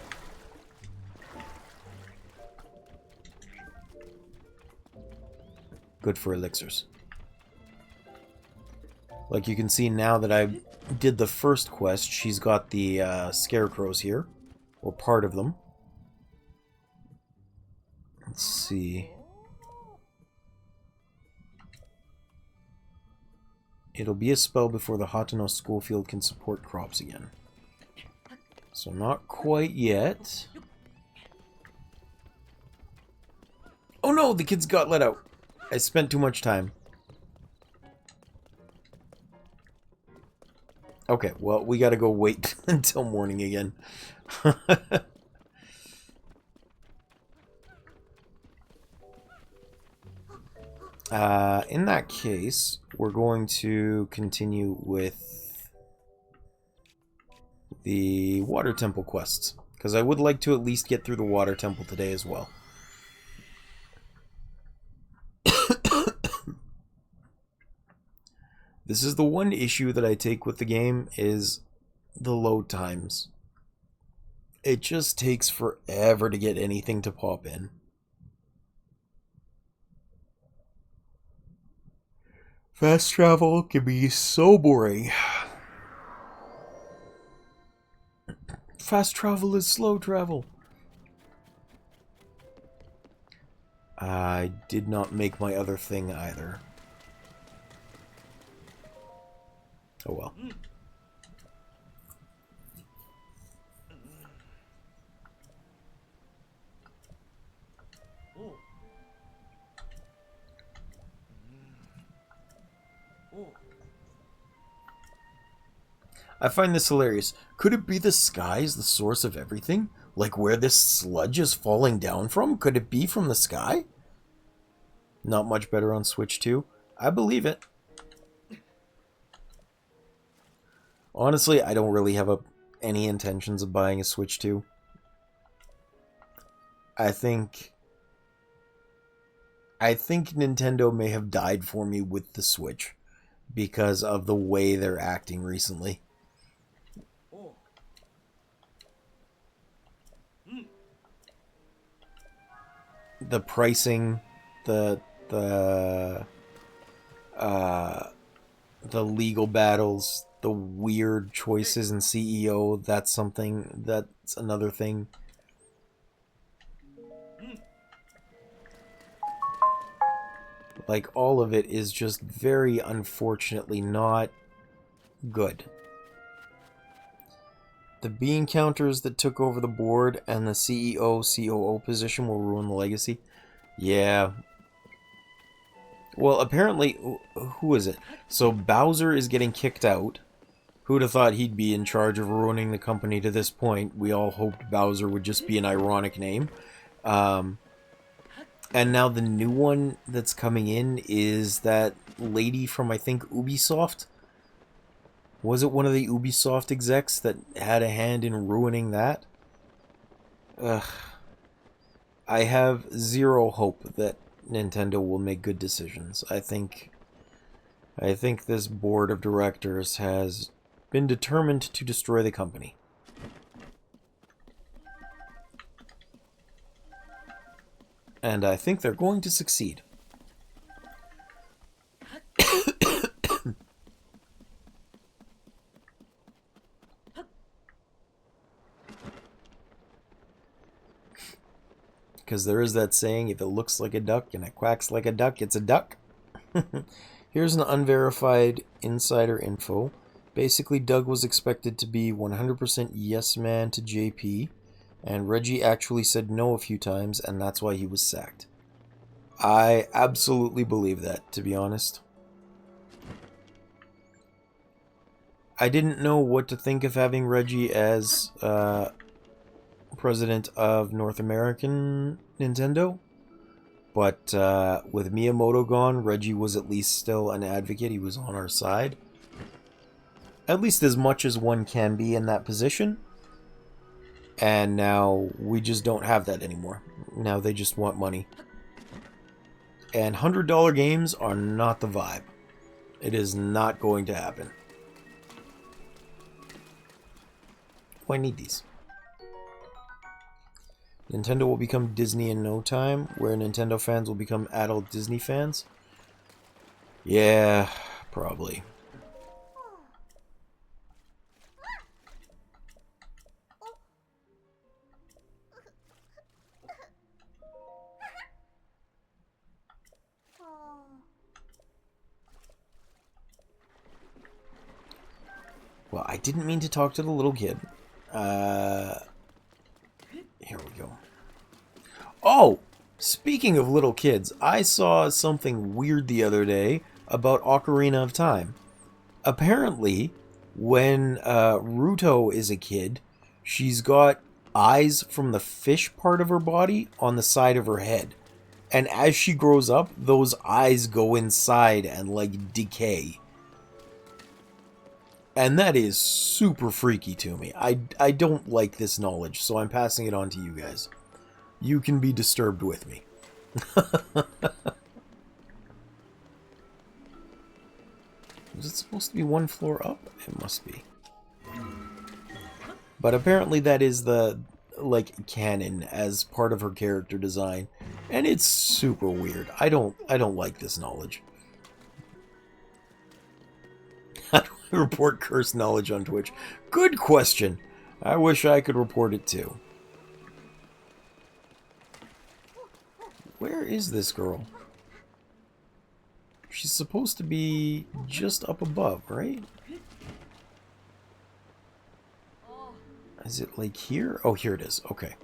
Good for elixirs. Like you can see now that I did the first quest, she's got the scarecrows here. Or part of them. Let's see. It'll be a spell before the Hateno school field can support crops again. So not quite yet. Oh no, the kids got let out. I spent too much time. Okay, well, we gotta go wait until morning again. In that case, we're going to continue with the water temple quests, because I would like to at least get through the water temple today as well. This is the one issue that I take with the game, is the load times. It just takes forever to get anything to pop in. Fast travel can be so boring. Fast travel is slow travel. I did not make my other thing either. Oh well. I find this hilarious. Could it be the sky is the source of everything? Like where this sludge is falling down from? Could it be from the sky? Not much better on Switch 2. I believe it. Honestly, I don't really have any intentions of buying a Switch 2. I think Nintendo may have died for me with the Switch because of the way they're acting recently. The pricing, the legal battles, the weird choices in CEO, that's another thing. Like, all of it is just very unfortunately not good. The bean counters that took over the board and the CEO, COO position will ruin the legacy. Yeah. Well, apparently, who is it? So Bowser is getting kicked out. Who'd have thought he'd be in charge of ruining the company to this point? We all hoped Bowser would just be an ironic name. And now the new one that's coming in is that lady from, I think, Ubisoft. Was it one of the Ubisoft execs that had a hand in ruining that? Ugh. I have zero hope that Nintendo will make good decisions. I think this board of directors has been determined to destroy the company. And I think they're going to succeed. Because there is that saying, if it looks like a duck and it quacks like a duck, it's a duck. Here's an unverified insider info. Basically, Doug was expected to be 100% yes man to JP, and Reggie actually said no a few times, and that's why he was sacked. I absolutely believe that, to be honest. I didn't know what to think of having Reggie as president of North American Nintendo, but with Miyamoto gone, Reggie was at least still an advocate. He was on our side. At least as much as one can be in that position. And now we just don't have that anymore. Now they just want money. And $100 games are not the vibe. It is not going to happen. Oh, I need these. Nintendo will become Disney in no time, where Nintendo fans will become adult Disney fans. Yeah, probably. Well, I didn't mean to talk to the little kid. Here we go. Oh! Speaking of little kids, I saw something weird the other day about Ocarina of Time. Apparently, When Ruto is a kid, she's got eyes from the fish part of her body on the side of her head. And as she grows up, those eyes go inside and, like, decay. And that is super freaky to me. I don't like this knowledge, so I'm passing it on to you guys. You can be disturbed with me. Is it supposed to be one floor up? It must be. But apparently that is the, like, canon as part of her character design. And it's super weird. I don't like this knowledge. How do I report cursed knowledge on Twitch? Good question. I wish I could report it too. Where is this girl? She's supposed to be just up above, right? Is it like here? Oh, here it is. Okay.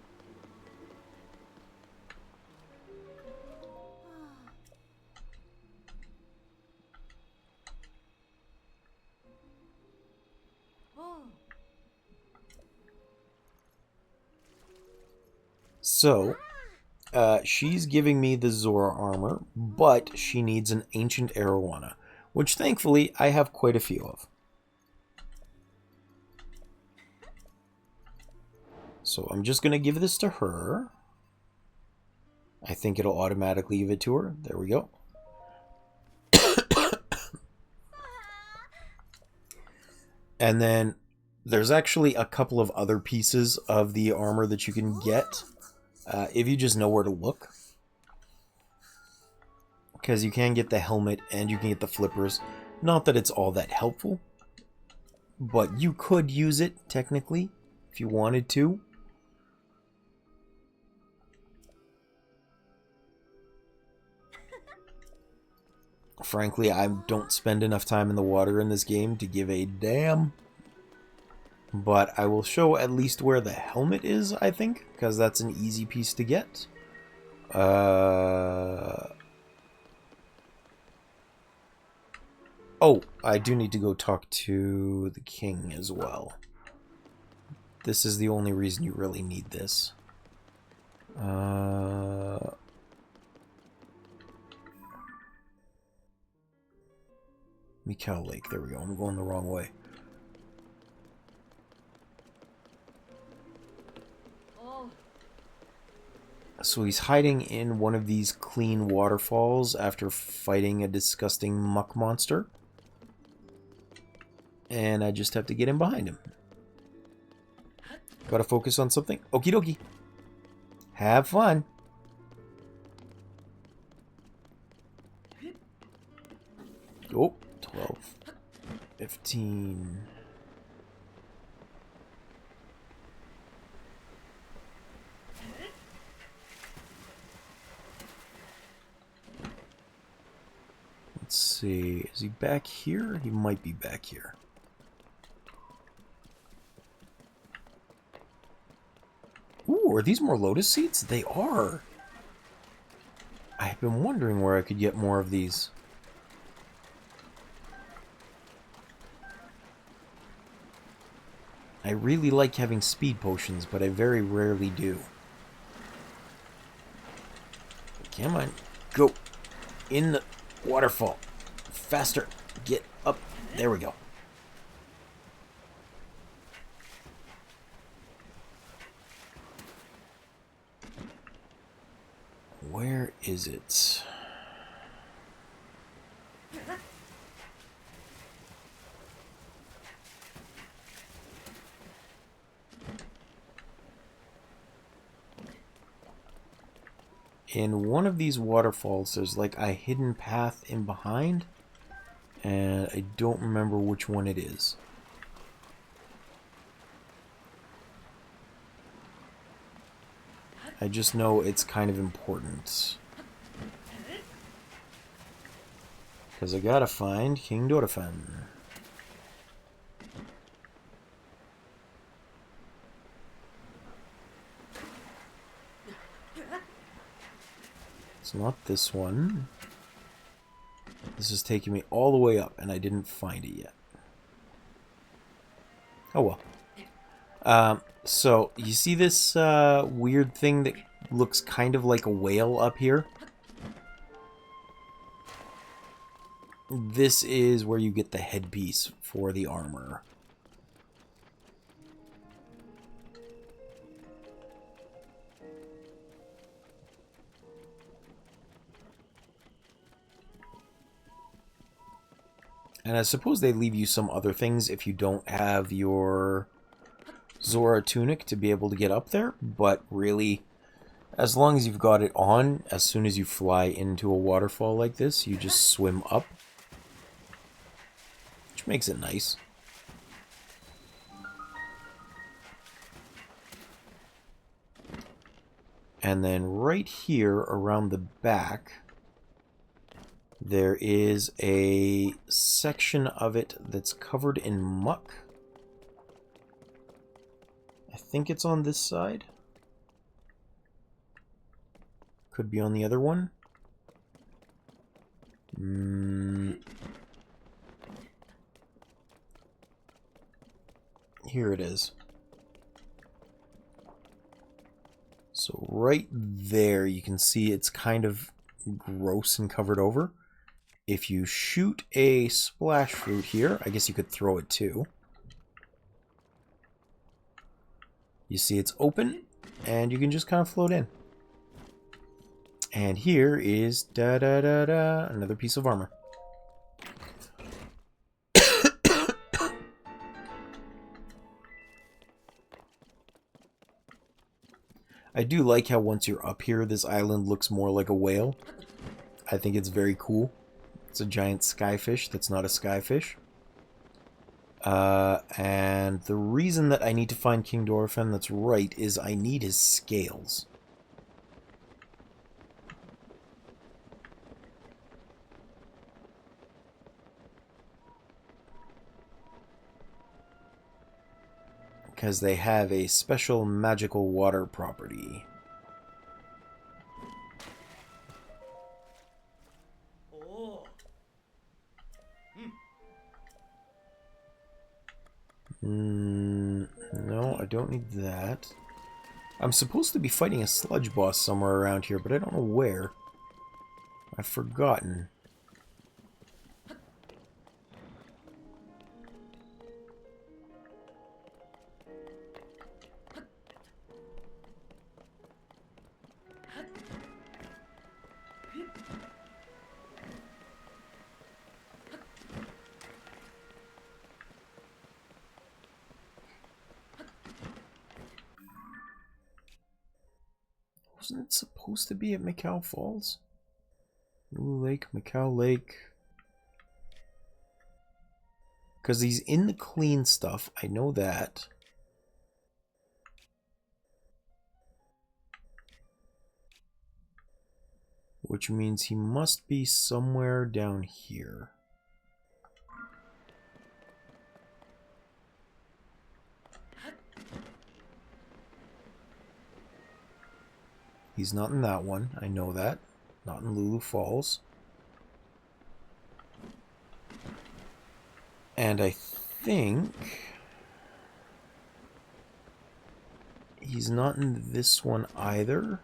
So, she's giving me the Zora armor, but she needs an ancient arowana, which thankfully I have quite a few of. So I'm just going to give this to her. I think it'll automatically give it to her. There we go. And then there's actually a couple of other pieces of the armor that you can get if you just know where to look. Because you can get the helmet and you can get the flippers. Not that it's all that helpful, but you could use it technically if you wanted to. Frankly, I don't spend enough time in the water in this game to give a damn. But I will show at least where the helmet is, I think, because that's an easy piece to get. Oh, I do need to go talk to the king as well. This is the only reason you really need this. Mikau Lake, there we go. I'm going the wrong way. So he's hiding in one of these clean waterfalls after fighting a disgusting muck monster. And I just have to get in behind him. Gotta focus on something. Okie dokie. Have fun. Oh, 12. 15. Let's see. Is he back here? He might be back here. Ooh, are these more lotus seeds? They are. I've been wondering where I could get more of these. I really like having speed potions, but I very rarely do. Come on. Go. In the waterfall. Faster. Get up. There we go. Where is it? In one of these waterfalls, there's like a hidden path in behind, and I don't remember which one it is. I just know it's kind of important. Because I gotta find King Dorifan. It's not this one. This is taking me all the way up, and I didn't find it yet. Oh well. So, you see this weird thing that looks kind of like a whale up here? This is where you get the headpiece for the armor. And I suppose they leave you some other things if you don't have your Zora tunic to be able to get up there, but really, as long as you've got it on, as soon as you fly into a waterfall like this, you just swim up, which makes it nice. And then right here around the back, there is a section of it that's covered in muck. I think it's on this side. Could be on the other one. Here it is. So right there, you can see it's kind of gross and covered over. If you shoot a splash fruit here, I guess you could throw it too. You see it's open, and you can just kind of float in. And here is another piece of armor. I do like how once you're up here, this island looks more like a whale. I think it's very cool. It's a giant skyfish that's not a skyfish. And the reason that I need to find King Dorephan that's right is I need his scales. Because they have a special magical water property. No, I don't need that. I'm supposed to be fighting a sludge boss somewhere around here, but I don't know where. I've forgotten. Wasn't it supposed to be at Macau Falls? Ooh, Lake, Macau Lake. Because he's in the clean stuff, I know that. Which means he must be somewhere down here. He's not in that one, I know that. Not in Lulu Falls. And I think he's not in this one either.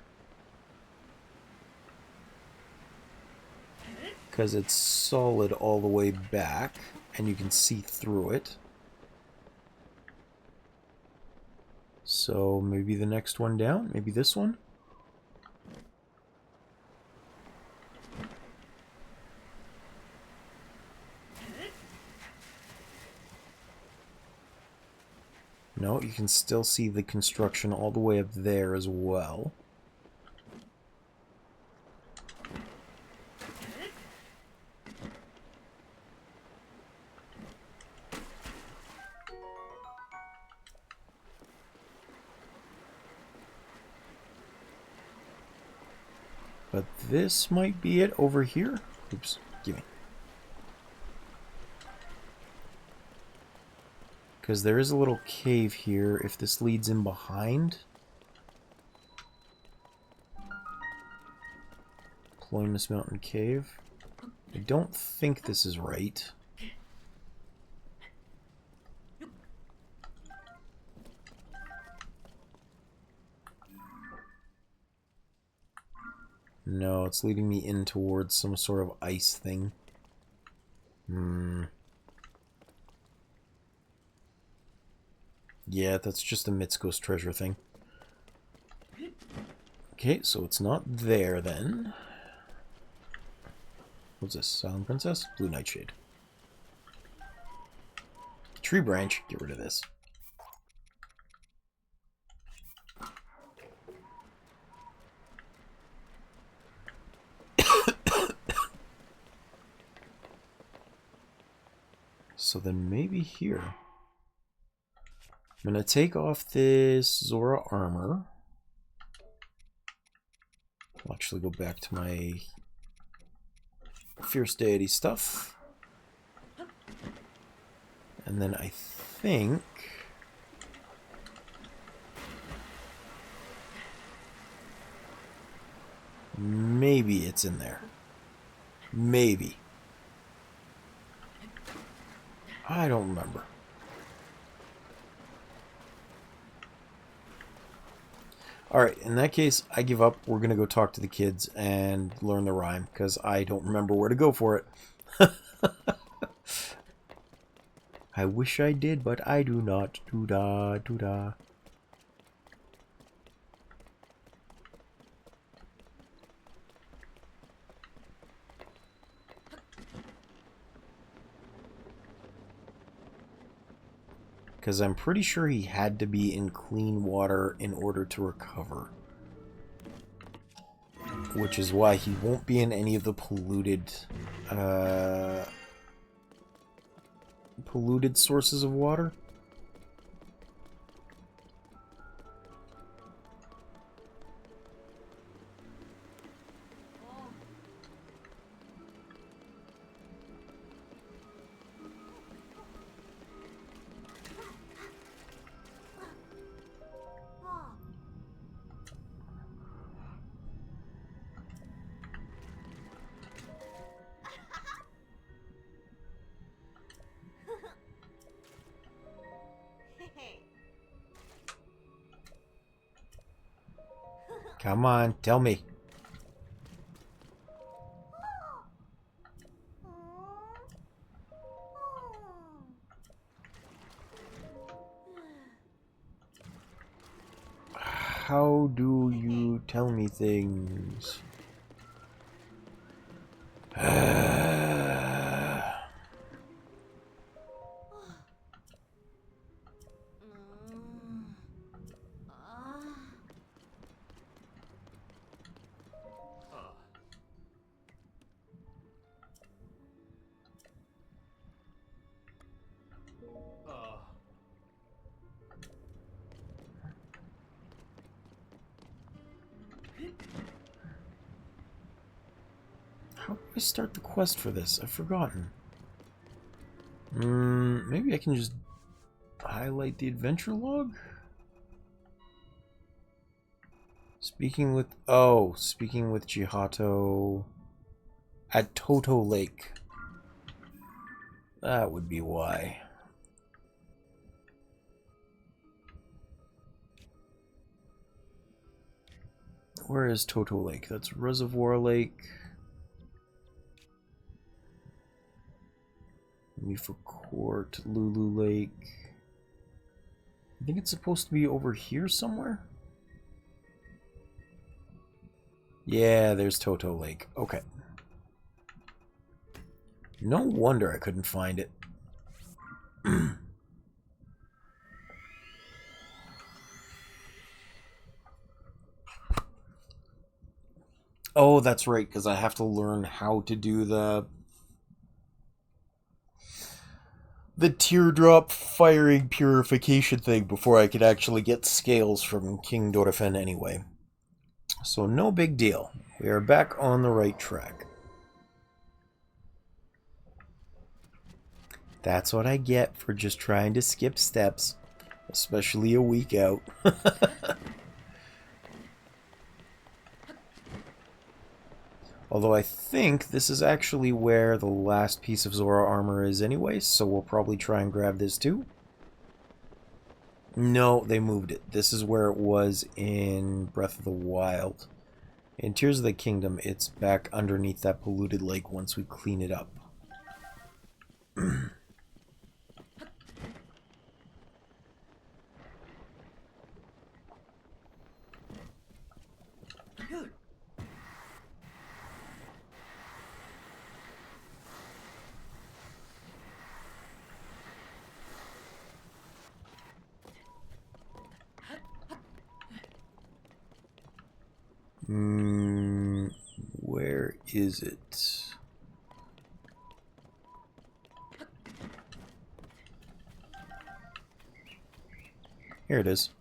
Because it's solid all the way back, and you can see through it. So maybe the next one down? Maybe this one? No, you can still see the construction all the way up there as well. But this might be it over here. Oops, give me. Because there is a little cave here if this leads in behind. Ploymus Mountain Cave. I don't think this is right. No, it's leading me in towards some sort of ice thing. Yeah, that's just a Mitsuko's treasure thing. Okay, so it's not there then. What's this? Silent Princess? Blue Nightshade. Tree branch. Get rid of this. So then maybe here. I'm going to take off this Zora armor. I'll actually go back to my Fierce Deity stuff. And then I think... maybe it's in there. Maybe. I don't remember. Alright, in that case, I give up. We're going to go talk to the kids and learn the rhyme, because I don't remember where to go for it. I wish I did, but I do not. Doo-da, doo-da. Because I'm pretty sure he had to be in clean water in order to recover. Which is why he won't be in any of the polluted sources of water. Come on, tell me. How do you tell me things? How do I start the quest for this? I've forgotten. Maybe I can just highlight the adventure log? Speaking with Chihato at Toto Lake. That would be why. Where is Toto Lake? That's Reservoir Lake. Leaf Court, Lulu Lake. I think it's supposed to be over here somewhere. Yeah, there's Toto Lake. Okay. No wonder I couldn't find it. Oh, that's right, because I have to learn how to do the teardrop firing purification thing before I could actually get scales from King Dorephen anyway. So no big deal. We are back on the right track. That's what I get for just trying to skip steps, especially a week out. Although I think this is actually where the last piece of Zora armor is anyway, so we'll probably try and grab this too. No, they moved it. This is where it was in Breath of the Wild. In Tears of the Kingdom, it's back underneath that polluted lake once we clean it up. Where is it? Here it is.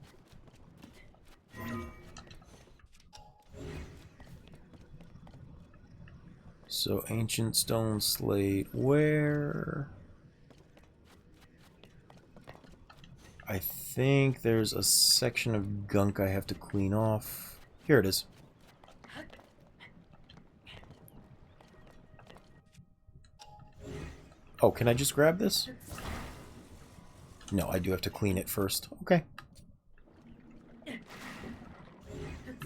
So, ancient stone slate, where? I think there's a section of gunk I have to clean off. Here it is. Oh, can I just grab this? No, I do have to clean it first. Okay.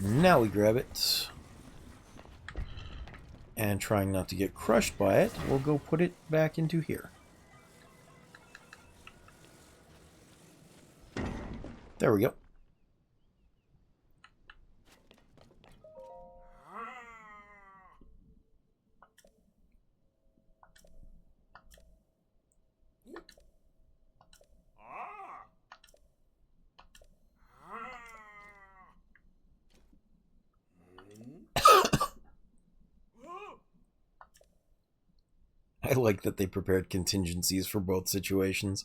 Now we grab it. And trying not to get crushed by it, we'll go put it back into here. There we go. I like that they prepared contingencies for both situations.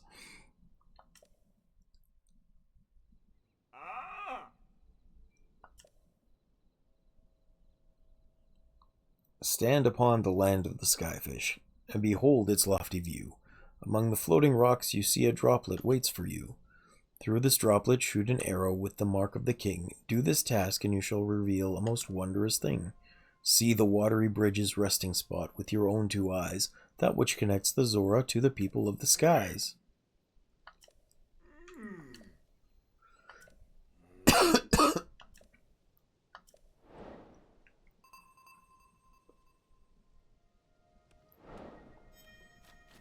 Stand upon the land of the skyfish, and behold its lofty view. Among the floating rocks you see a droplet waits for you. Through this droplet shoot an arrow with the mark of the king. Do this task and you shall reveal a most wondrous thing. See the watery bridge's resting spot with your own two eyes, that which connects the Zora to the people of the skies.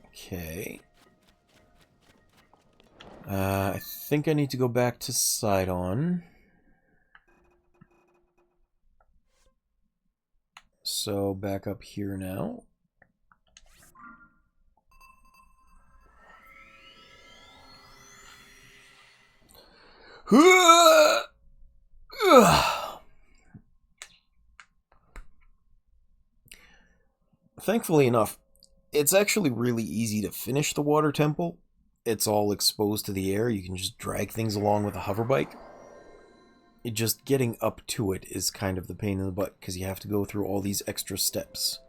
Okay. I think I need to go back to Sidon. So, back up here now. Thankfully enough, it's actually really easy to finish the water temple. It's all exposed to the air. You can just drag things along with a hover bike. Just getting up to it is kind of the pain in the butt because you have to go through all these extra steps.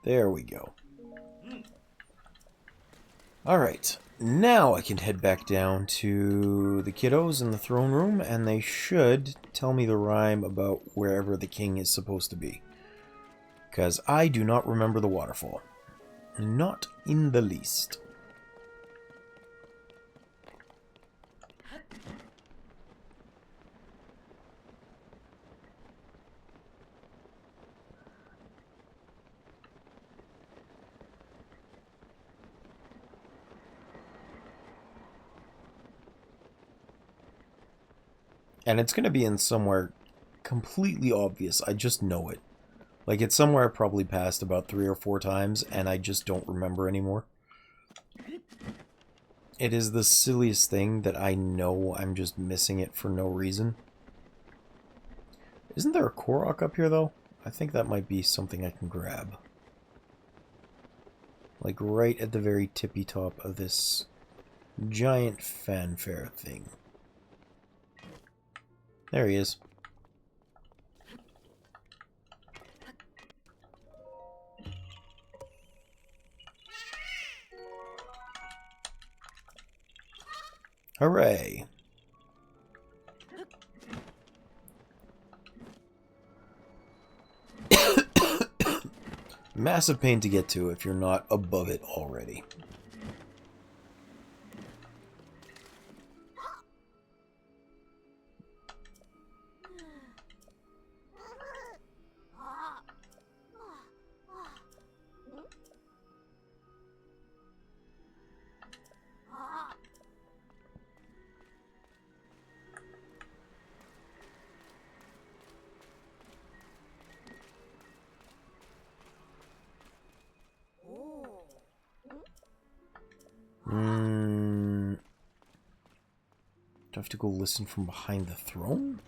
There we go. Alright, now I can head back down to the kiddos in the throne room, and they should tell me the rhyme about wherever the king is supposed to be. Because I do not remember the waterfall. Not in the least. And it's going to be in somewhere completely obvious. I just know it. Like, it's somewhere I probably passed about 3 or 4 times, and I just don't remember anymore. It is the silliest thing that I know I'm just missing it for no reason. Isn't there a Korok up here, though? I think that might be something I can grab. Like, right at the very tippy top of this giant fanfare thing. There he is. Hooray! Massive pain to get to if you're not above it already. Do I have to go listen from behind the throne?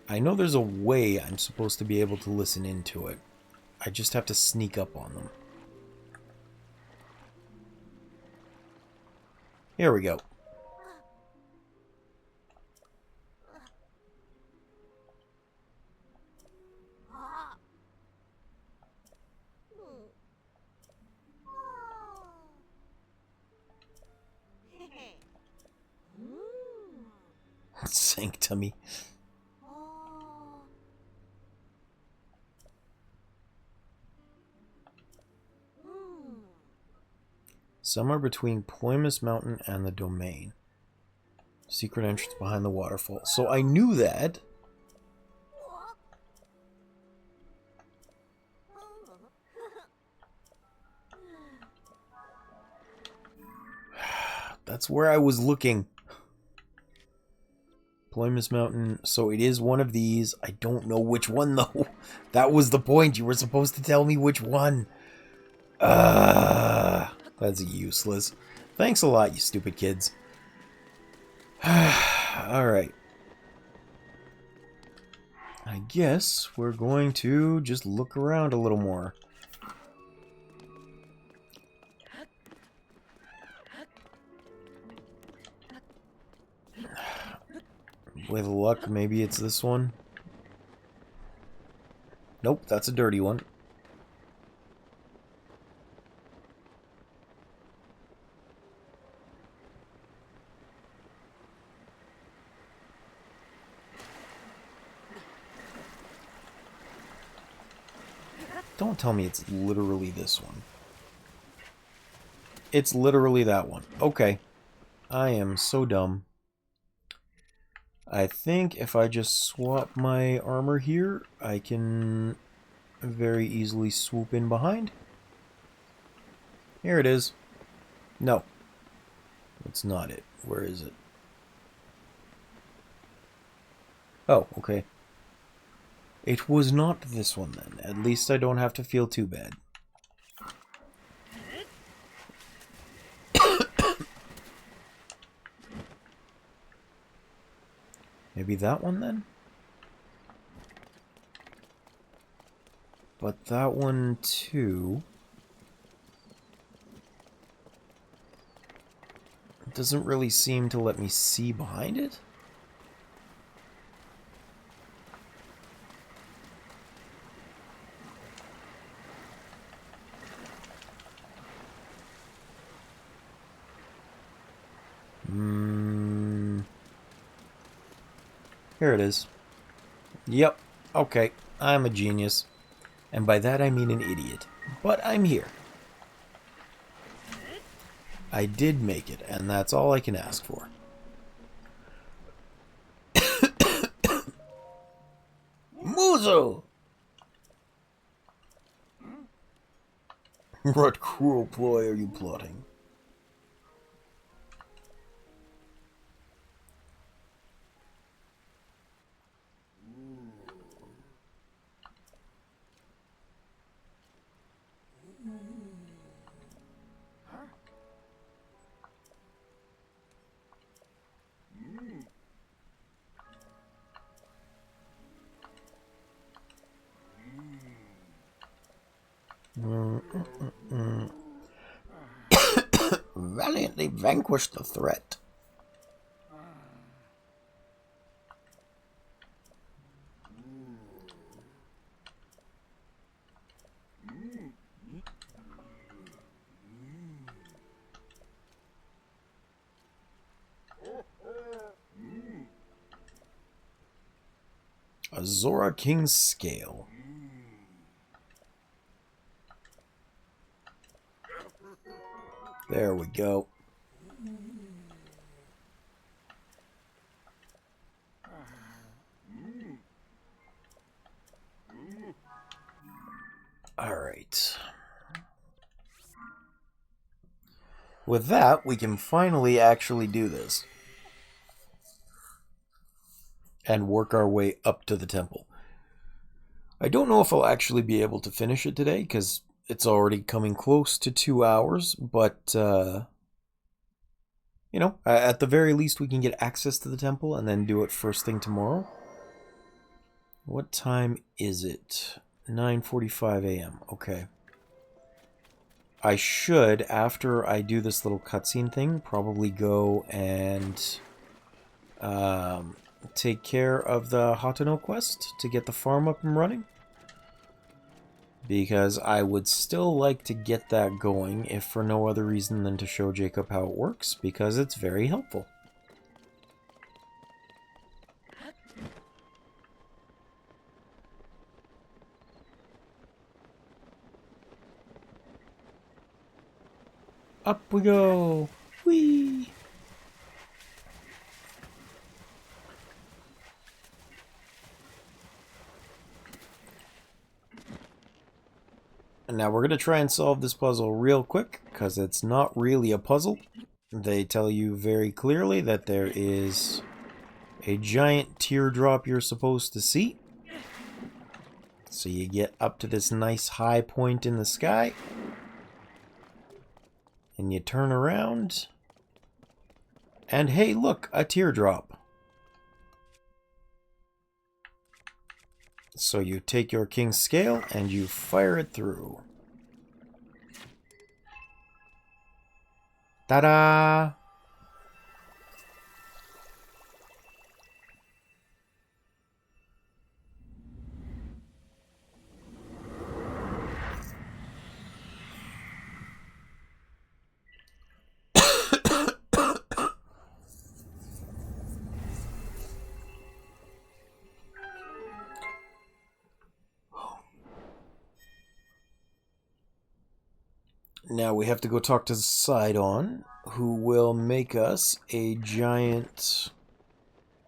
I know there's a way I'm supposed to be able to listen into it. I just have to sneak up on them. Here we go. Sank to me. Somewhere between Ploymus Mountain and the Domain. Secret entrance behind the waterfall. So I knew that. That's where I was looking. Ploymus Mountain. So it is one of these. I don't know which one, though. That was the point. You were supposed to tell me which one. That's useless. Thanks a lot, you stupid kids. Alright. I guess we're going to just look around a little more. With luck, maybe it's this one. Nope, that's a dirty one. Don't tell me it's literally this one. It's literally that one. Okay. I am so dumb. I think if I just swap my armor here, I can very easily swoop in behind. Here it is. No. It's not it. Where is it? Oh, okay. It was not this one then. At least I don't have to feel too bad. Maybe that one then? But that one too... doesn't really seem to let me see behind it? Here it is. Yep. Okay. I'm a genius. And by that I mean an idiot. But I'm here. I did make it, and that's all I can ask for. Muzo! What cruel ploy are you plotting? Valiantly vanquished the threat. A Zora King's Scale. There we go. Alright. With that, we can finally actually do this. And work our way up to the temple. I don't know if I'll actually be able to finish it today, because it's already coming close to 2 hours, but, you know, at the very least we can get access to the temple and then do it first thing tomorrow. What time is it? 9:45 a.m. Okay. I should, after I do this little cutscene thing, probably go and take care of the Hateno quest to get the farm up and running. Because I would still like to get that going, if for no other reason than to show Jacob how it works, because it's very helpful. Up we go! Whee! And now we're going to try and solve this puzzle real quick, because it's not really a puzzle. They tell you very clearly that there is a giant teardrop you're supposed to see. So you get up to this nice high point in the sky. And you turn around. And hey, look, a teardrop. So you take your king's scale and you fire it through. Ta-da! Now we have to go talk to Sidon, who will make us a giant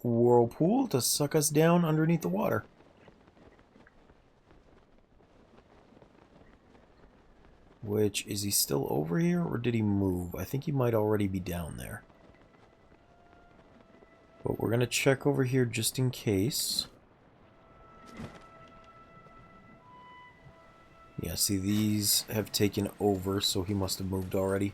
whirlpool to suck us down underneath the water. Which, is he still over here, or did he move? I think he might already be down there. But we're going to check over here just in case. Yeah, see, these have taken over, so he must have moved already.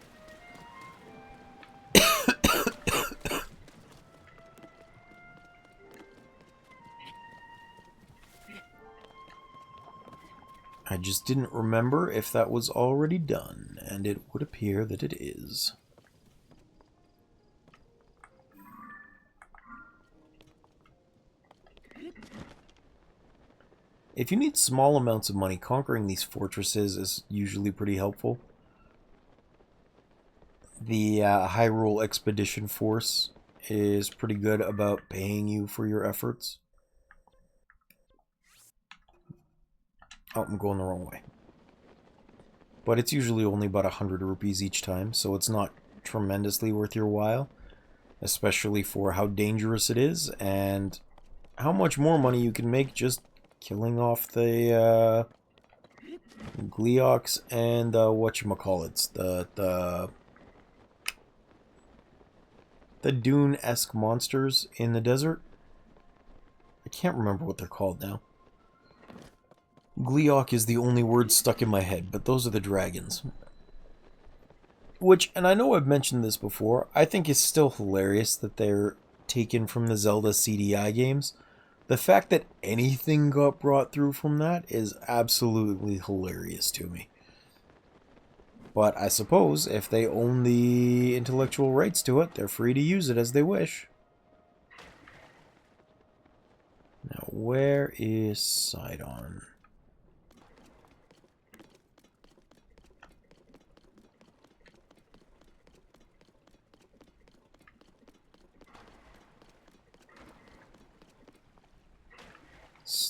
I just didn't remember if that was already done, and it would appear that it is. If you need small amounts of money, conquering these fortresses is usually pretty helpful. The Hyrule Expedition Force is pretty good about paying you for your efforts. Oh, I'm going the wrong way. But it's usually only about 100 rupees each time, so it's not tremendously worth your while. Especially for how dangerous it is, and how much more money you can make just killing off the Gleeoks and whatchamacallits, the Dune-esque monsters in the desert. I can't remember what they're called now. Gleeok is the only word stuck in my head, but those are the dragons. Which, and I know I've mentioned this before, I think is still hilarious that they're taken from the Zelda CDI games. The fact that anything got brought through from that is absolutely hilarious to me. But I suppose if they own the intellectual rights to it, they're free to use it as they wish. Now, where is Sidon?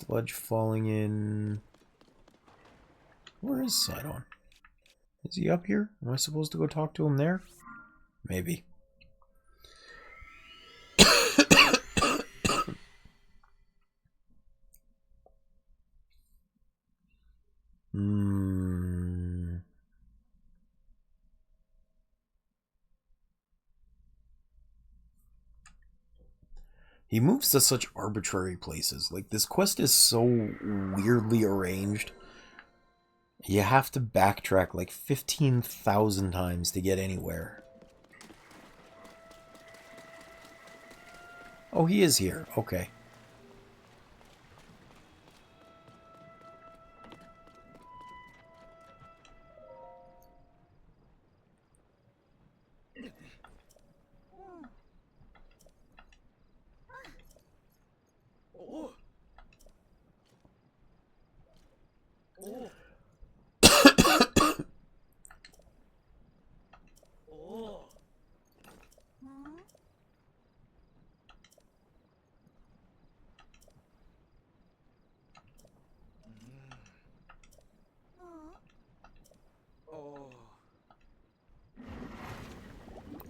sludge falling in... Where is Sidon? Is he up here? Am I supposed to go talk to him there? Maybe. He moves to such arbitrary places. Like, this quest is so weirdly arranged. You have to backtrack like 15,000 times to get anywhere. Oh, he is here. Okay.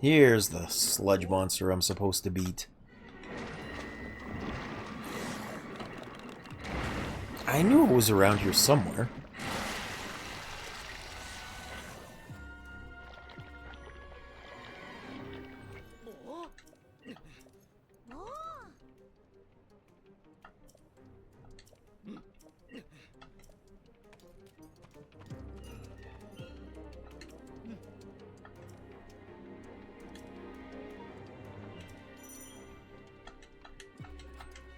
Here's the sludge monster I'm supposed to beat. I knew it was around here somewhere.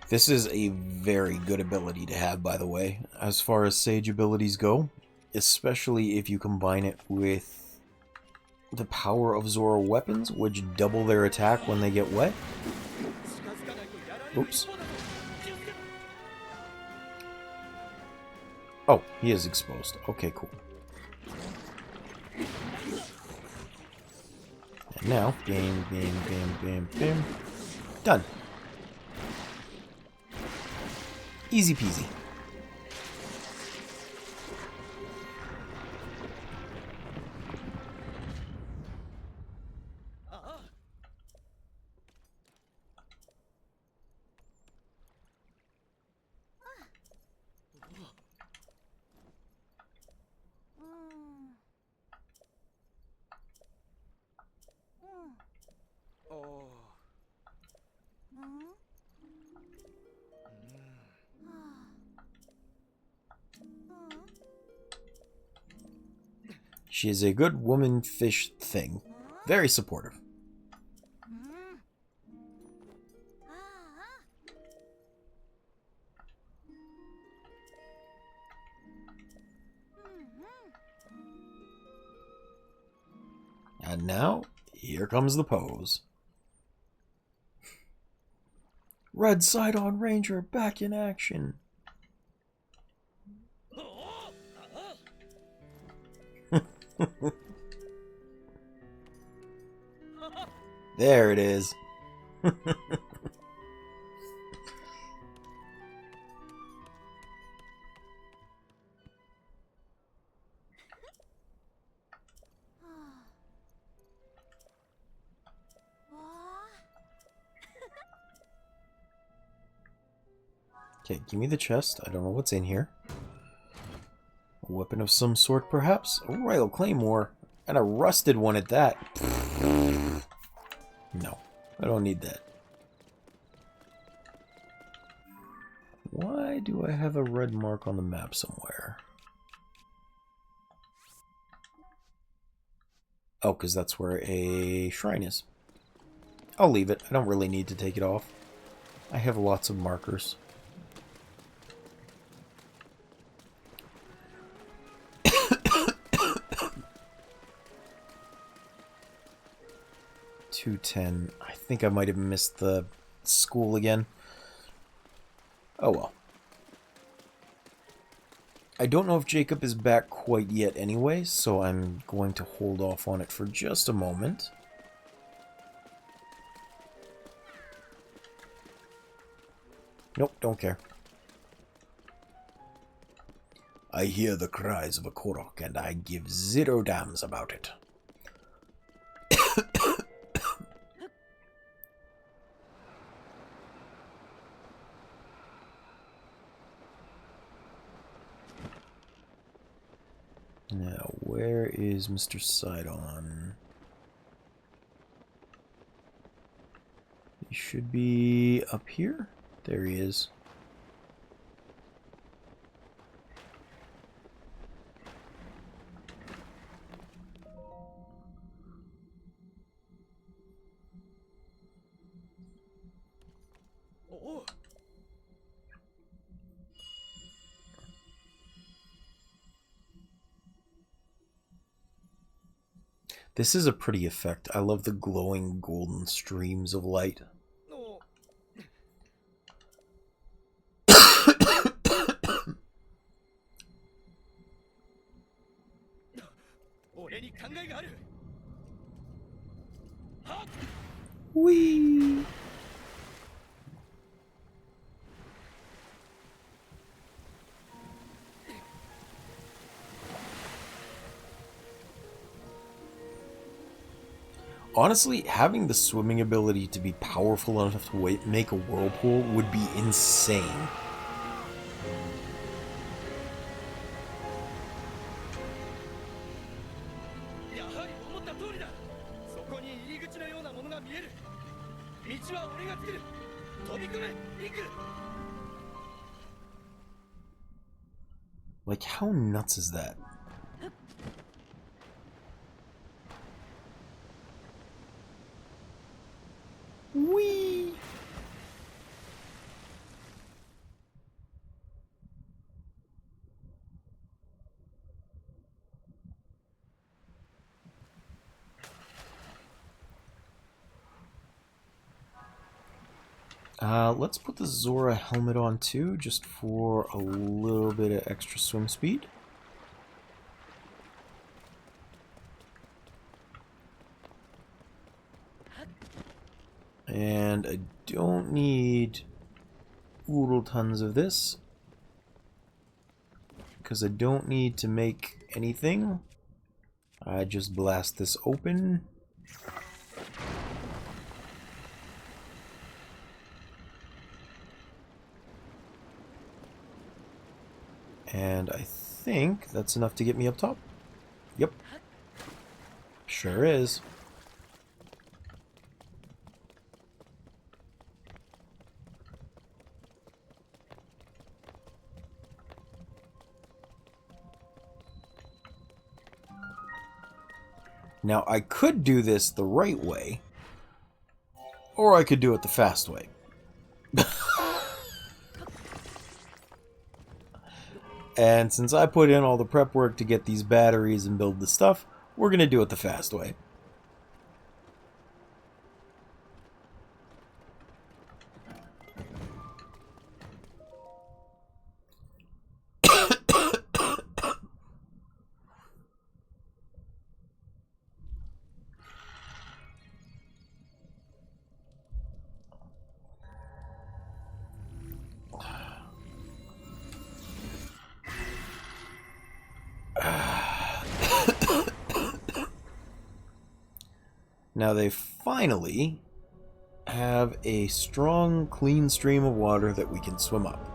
This is a very good ability to have, by the way, as far as Sage abilities go, especially if you combine it with the power of Zora weapons, which double their attack when they get wet. Oops. Oh, he is exposed. Okay, cool. And now, bam, bam, bam, bam, bam. Done. Easy peasy. She is a good woman fish thing. Very supportive. And now, here comes the pose. Red Sidon Ranger back in action. There it is. Okay, give me the chest. I don't know what's in here. A weapon of some sort, perhaps? A royal claymore. And a rusted one at that. No, I don't need that. Why do I have a red mark on the map somewhere? Oh, because that's where a shrine is. I'll leave it. I don't really need to take it off. I have lots of markers. .210. I think I might have missed the school again. Oh well. I don't know if Jacob is back quite yet anyway, so I'm going to hold off on it for just a moment. Nope, don't care. I hear the cries of a Korok, and I give zero damns about it. Now, where is Mr. Sidon? He should be up here. There he is. This is a pretty effect. I love the glowing golden streams of light. Whee! Honestly, having the swimming ability to be powerful enough to make a whirlpool would be insane. Like, how nuts is that? Whee! Let's put the Zora helmet on too, just for a little bit of extra swim speed. And I don't need oodle tons of this, because I don't need to make anything. I just blast this open. And I think that's enough to get me up top. Yep. Sure is. Now, I could do this the right way, or I could do it the fast way. And since I put in all the prep work to get these batteries and build the stuff, we're going to do it the fast way. Now they finally have a strong, clean stream of water that we can swim up.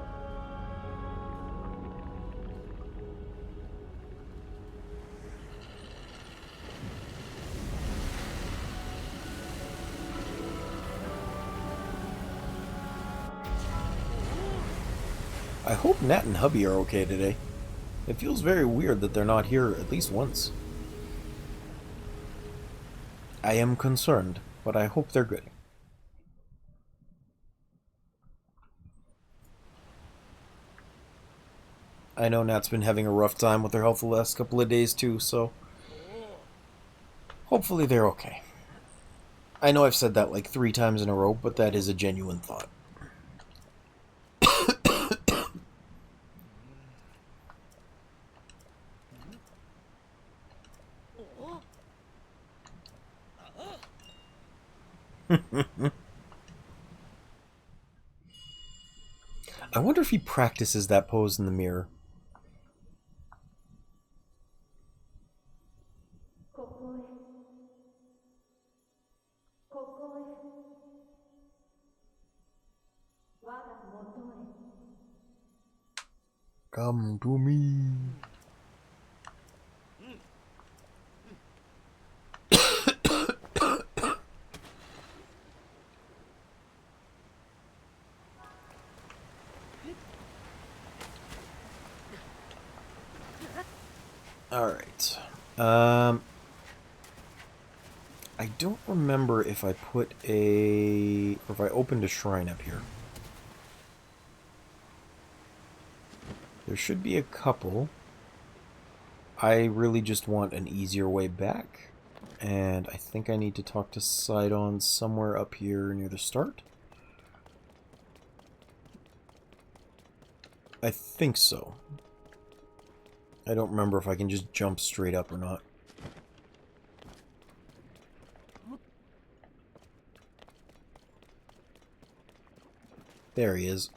I hope Nat and Hubby are okay today. It feels very weird that they're not here at least once. I am concerned, but I hope they're good. I know Nat's been having a rough time with her health the last couple of days too, so hopefully they're okay. I know I've said that like 3 times in a row, but that is a genuine thought. I wonder if he practices that pose in the mirror. Come to me. Alright. I don't remember if I put a... or if I opened a shrine up here. There should be a couple. I really just want an easier way back. And I think I need to talk to Sidon somewhere up here near the start. I think so. I don't remember if I can just jump straight up or not. There he is.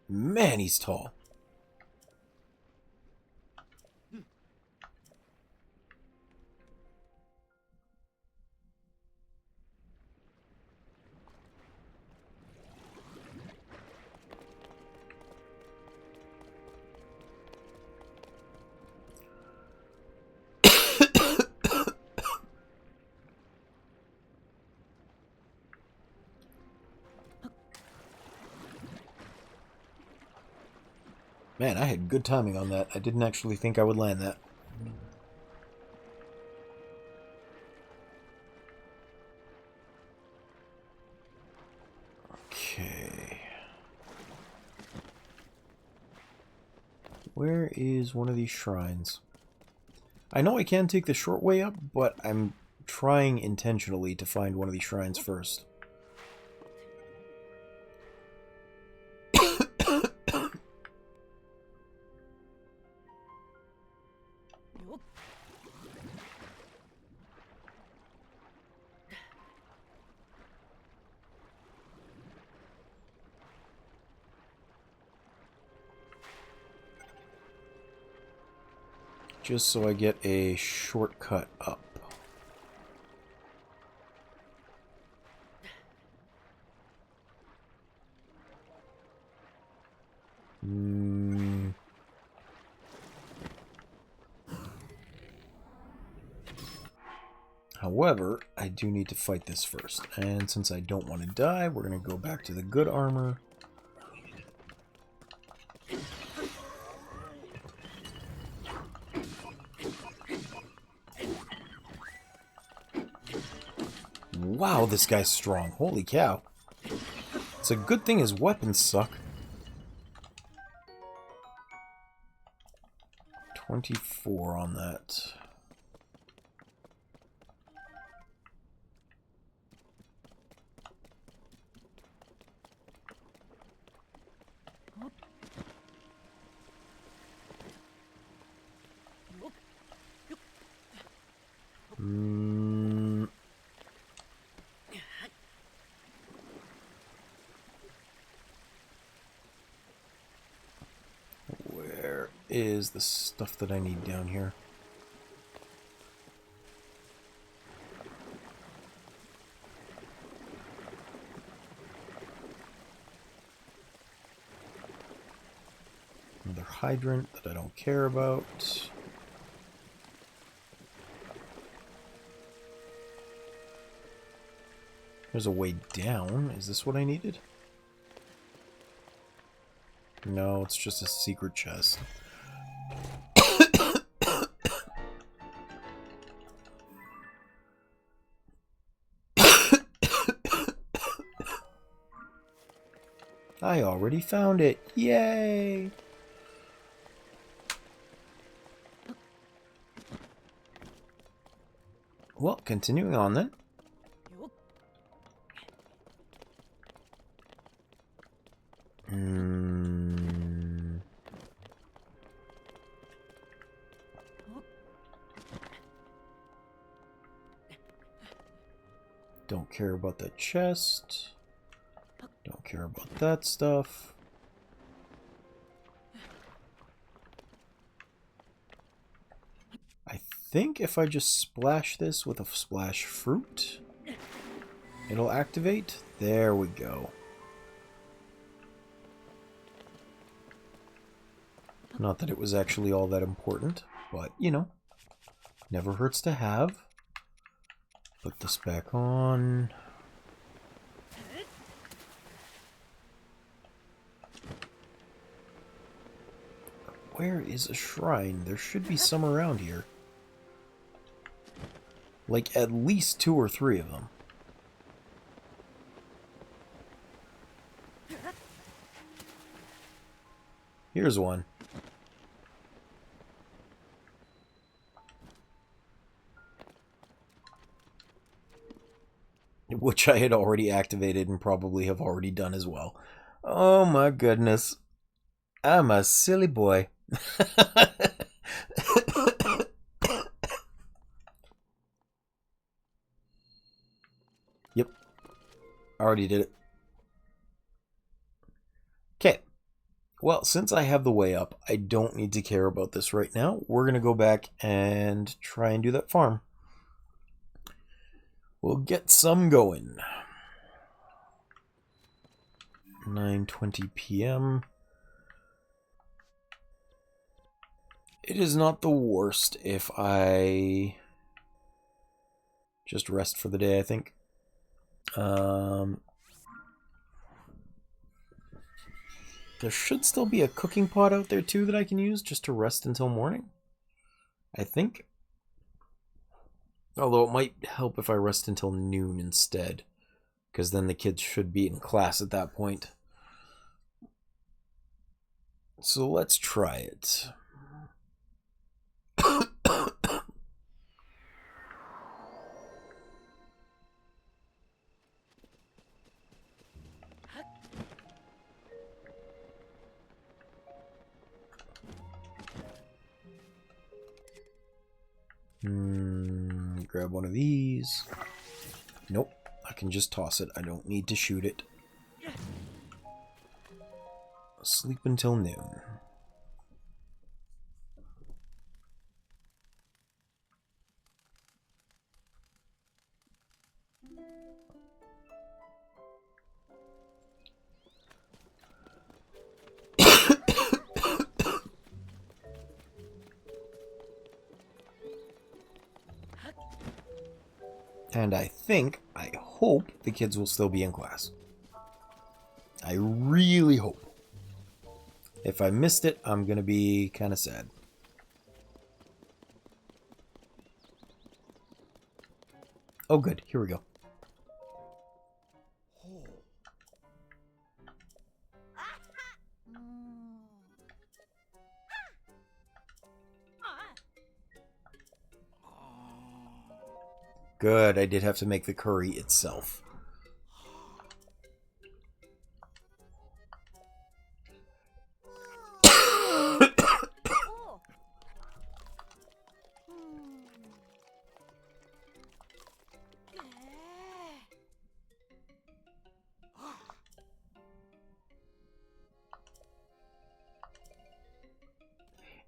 Man, he's tall. Man, I had good timing on that. I didn't actually think I would land that. Okay. Where is one of these shrines? I know I can take the short way up, but I'm trying intentionally to find one of these shrines first. Just so I get a shortcut up. However, I do need to fight this first. And since I don't want to die, we're going to go back to the good armor. Wow, this guy's strong. Holy cow. It's a good thing his weapons suck. 24 on that. Where is the stuff that I need down here? Another hydrant that I don't care about. There's a way down. Is this what I needed? No, it's just a secret chest. I already found it. Yay! Well, continuing on then. Don't care about that chest. Don't care about that stuff. I think if I just splash this with a splash fruit, it'll activate. There we go. Not that it was actually all that important, but, you know, never hurts to have. Put this back on. Where is a shrine? There should be some around here. Like, at least 2 or 3 of them. Here's one. Which I had already activated and probably have already done as well. Oh my goodness. I'm a silly boy. Yep. Already did it. Okay. Well, since I have the way up, I don't need to care about this right now. We're going to go back and try and do that farm. We'll get some going. 9:20 p.m. It is not the worst if I just rest for the day, I think. There should still be a cooking pot out there too that I can use just to rest until morning, I think. Although it might help if I rest until noon instead, because then the kids should be in class at that point. So let's try it. Grab one of these. Nope, I can just toss it. I don't need to shoot it. Sleep until noon. And I hope the kids will still be in class. I really hope. If I missed it, I'm going to be kind of sad. Oh, good. Here we go. Good, I did have to make the curry itself.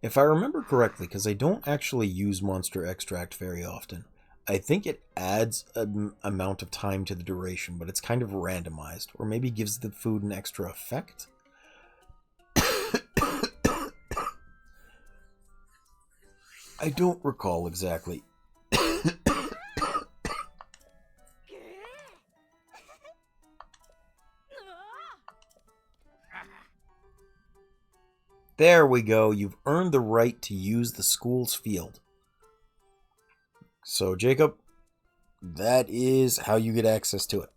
If I remember correctly, because I don't actually use Monster Extract very often, I think it adds an amount of time to the duration, but it's kind of randomized, or maybe gives the food an extra effect. I don't recall exactly. There we go. You've earned the right to use the school's field. So, Jacob, that is how you get access to it.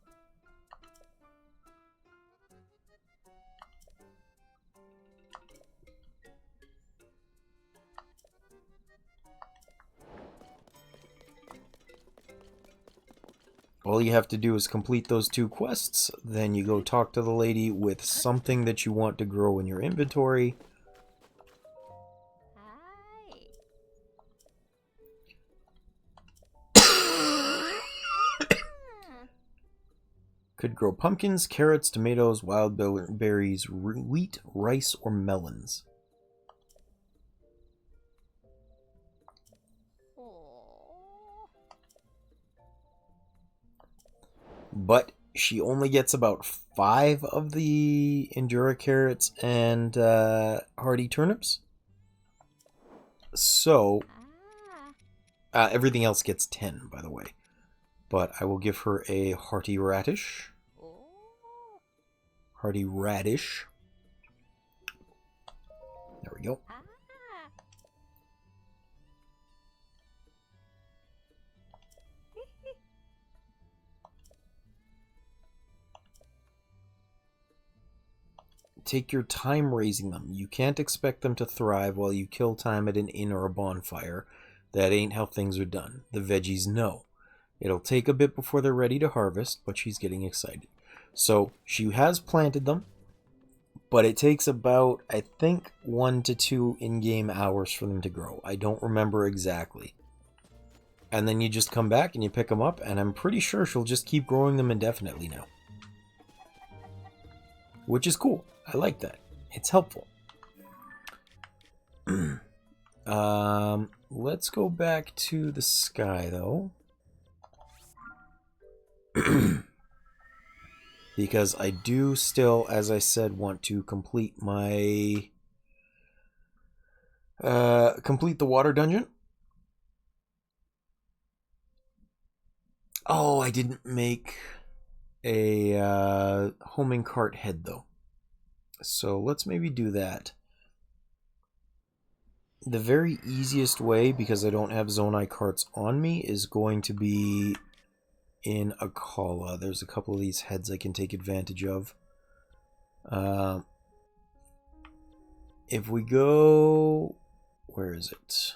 All you have to do is complete those 2 quests, then you go talk to the lady with something that you want to grow in your inventory. Could grow pumpkins, carrots, tomatoes, wild berries, wheat, rice, or melons. but she only gets about 5 of the Endura carrots and hardy turnips. So, everything else gets 10, by the way. But I will give her a hearty radish. Hearty radish. There we go. Take your time raising them. You can't expect them to thrive while you kill time at an inn or a bonfire. That ain't how things are done. The veggies know. It'll take a bit before they're ready to harvest, but she's getting excited. So she has planted them, but it takes about, I think, 1 to 2 in-game hours for them to grow. I don't remember exactly. And then you just come back and you pick them up, and I'm pretty sure she'll just keep growing them indefinitely now. Which is cool. I like that. It's helpful. Let's go back to the sky, though. Because I do still, as I said, want to complete my... complete the water dungeon. Oh, I didn't make a homing cart head, though. So let's maybe do that. The very easiest way, because I don't have Zonai carts on me, is going to be in Akala. There's a couple of these heads I can take advantage of. If we go... Where is it?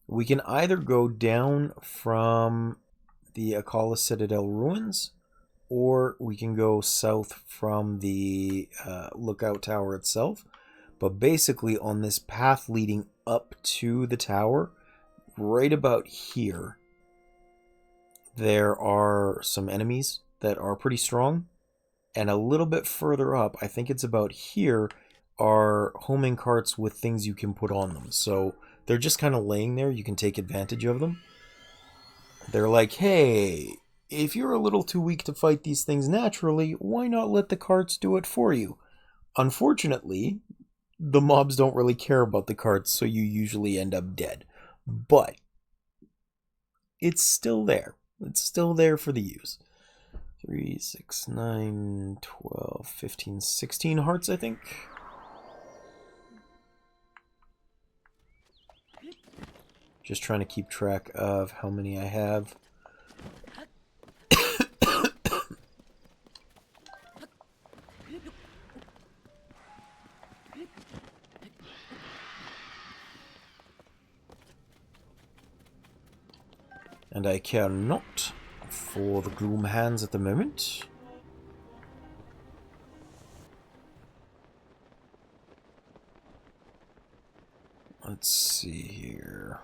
We can either go down from the Akala Citadel ruins, or we can go south from the lookout tower itself. But basically, on this path leading up to the tower, right about here, there are some enemies that are pretty strong. And a little bit further up, I think it's about here, are homing carts with things you can put on them. So they're just kind of laying there. You can take advantage of them. They're like, hey, if you're a little too weak to fight these things naturally, why not let the carts do it for you? Unfortunately, the mobs don't really care about the carts, so you usually end up dead. But it's still there. It's still there for the use. 3, 6, 9, 12, 15, 16 hearts, I think. Just trying to keep track of how many I have. And I care not for the gloom hands at the moment. Let's see here.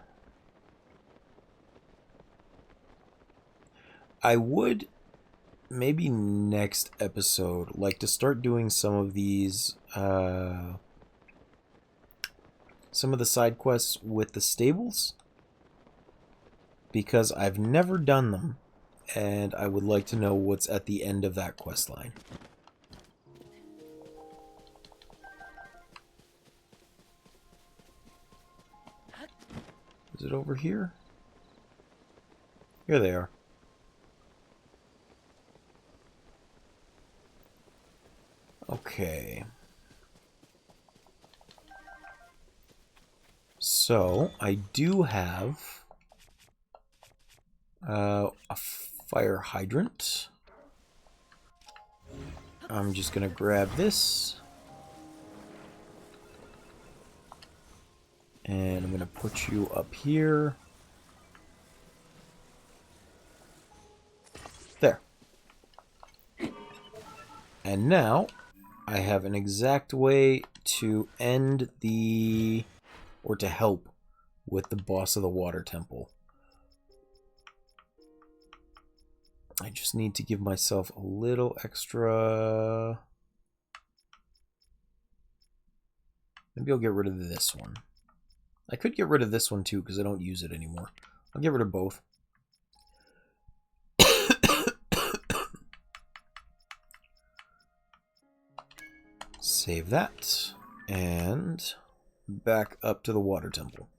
I would, maybe next episode, like to start doing some of these, some of the side quests with the stables. Because I've never done them, and I would like to know what's at the end of that quest line. Is it over here? Here they are. Okay. So, I do have a fire hydrant. I'm just gonna grab this. And I'm gonna put you up here. There. And now, I have an exact way to end the... or to help with the boss of the water temple. I just need to give myself a little extra... Maybe I'll get rid of this one. I could get rid of this one too, because I don't use it anymore. I'll get rid of both. Save that. And back up to the water temple.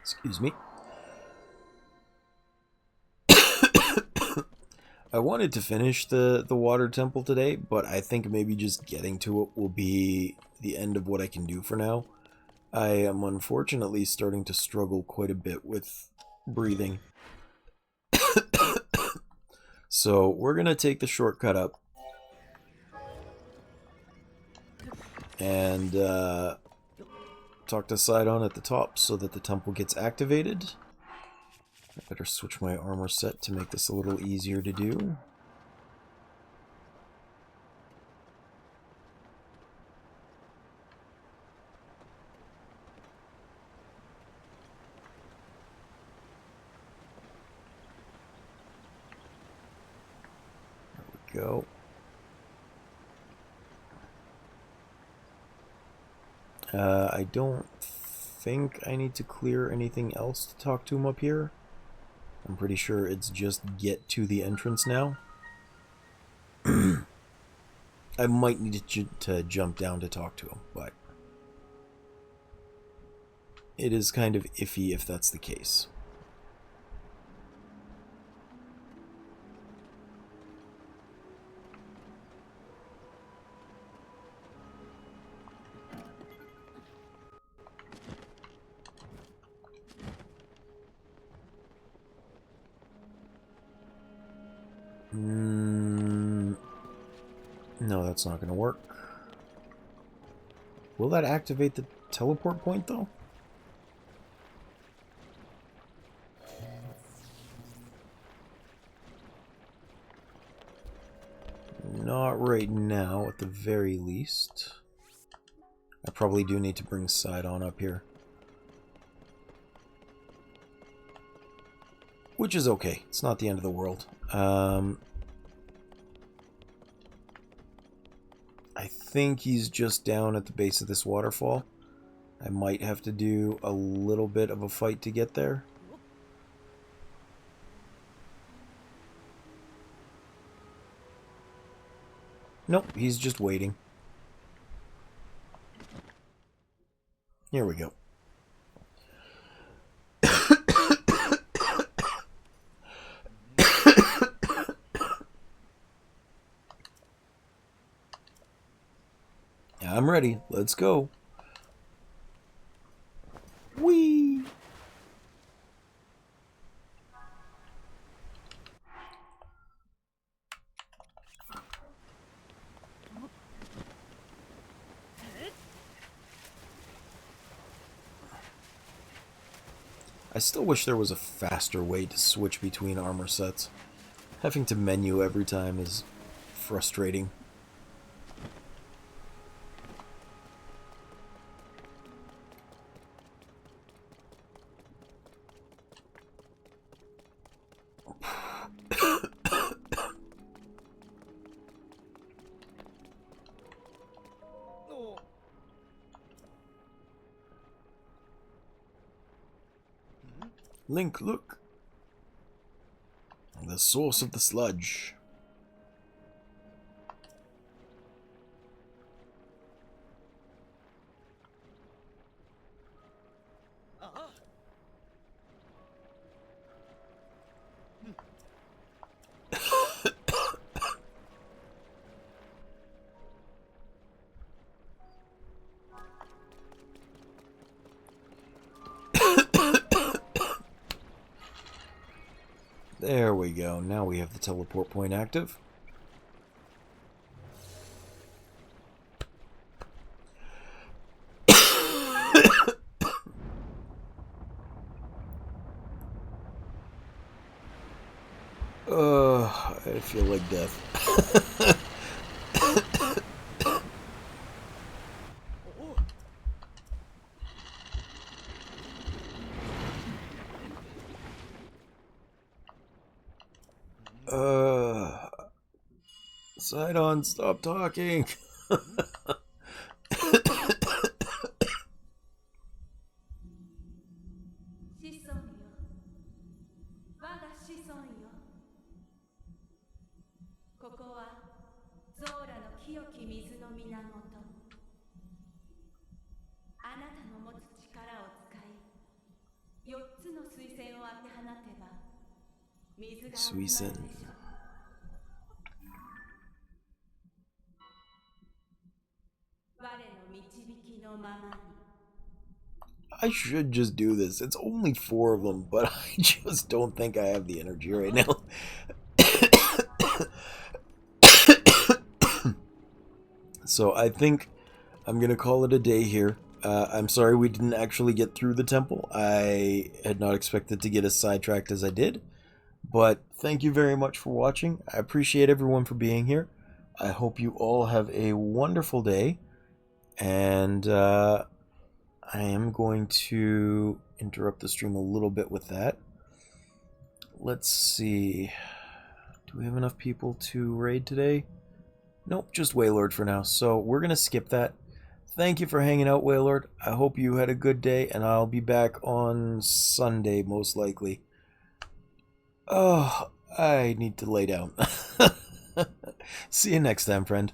Excuse me. I wanted to finish the water temple today, but I think maybe just getting to it will be the end of what I can do for now. I am unfortunately starting to struggle quite a bit with breathing. So we're going to take the shortcut up. And talk to Sidon at the top so that the temple gets activated. I better switch my armor set to make this a little easier to do. There we go. I don't think I need to clear anything else to talk to him up here. I'm pretty sure it's just get to the entrance now. I might need to jump down to talk to him, but it is kind of iffy if that's the case. No, that's not going to work. Will that activate the teleport point, though? Not right now, at the very least. I probably do need to bring Sidon up here. Which is okay. It's not the end of the world. I think he's just down at the base of this waterfall. I might have to do a little bit of a fight to get there. Nope, he's just waiting. Here we go. I'm ready. Let's go. Whee! I still wish there was a faster way to switch between armor sets. Having to menu every time is frustrating. Link, look! The source of the sludge. There we go. Now we have the teleport point active. I feel like death. Sidon, stop talking. 水仙。I should just do this. It's only 4 of them, but I just don't think I have the energy right now. So I think I'm gonna call it a day here. I'm sorry we didn't actually get through the temple. I had not expected to get as sidetracked as I did. But thank you very much for watching. I appreciate everyone for being here. I hope you all have a wonderful day. And I am going to interrupt the stream a little bit with that. Let's see. Do we have enough people to raid today? Nope, just Waylord for now. So we're going to skip that. Thank you for hanging out, Waylord. I hope you had a good day, and I'll be back on Sunday, most likely. Oh, I need to lay down. See you next time, friend.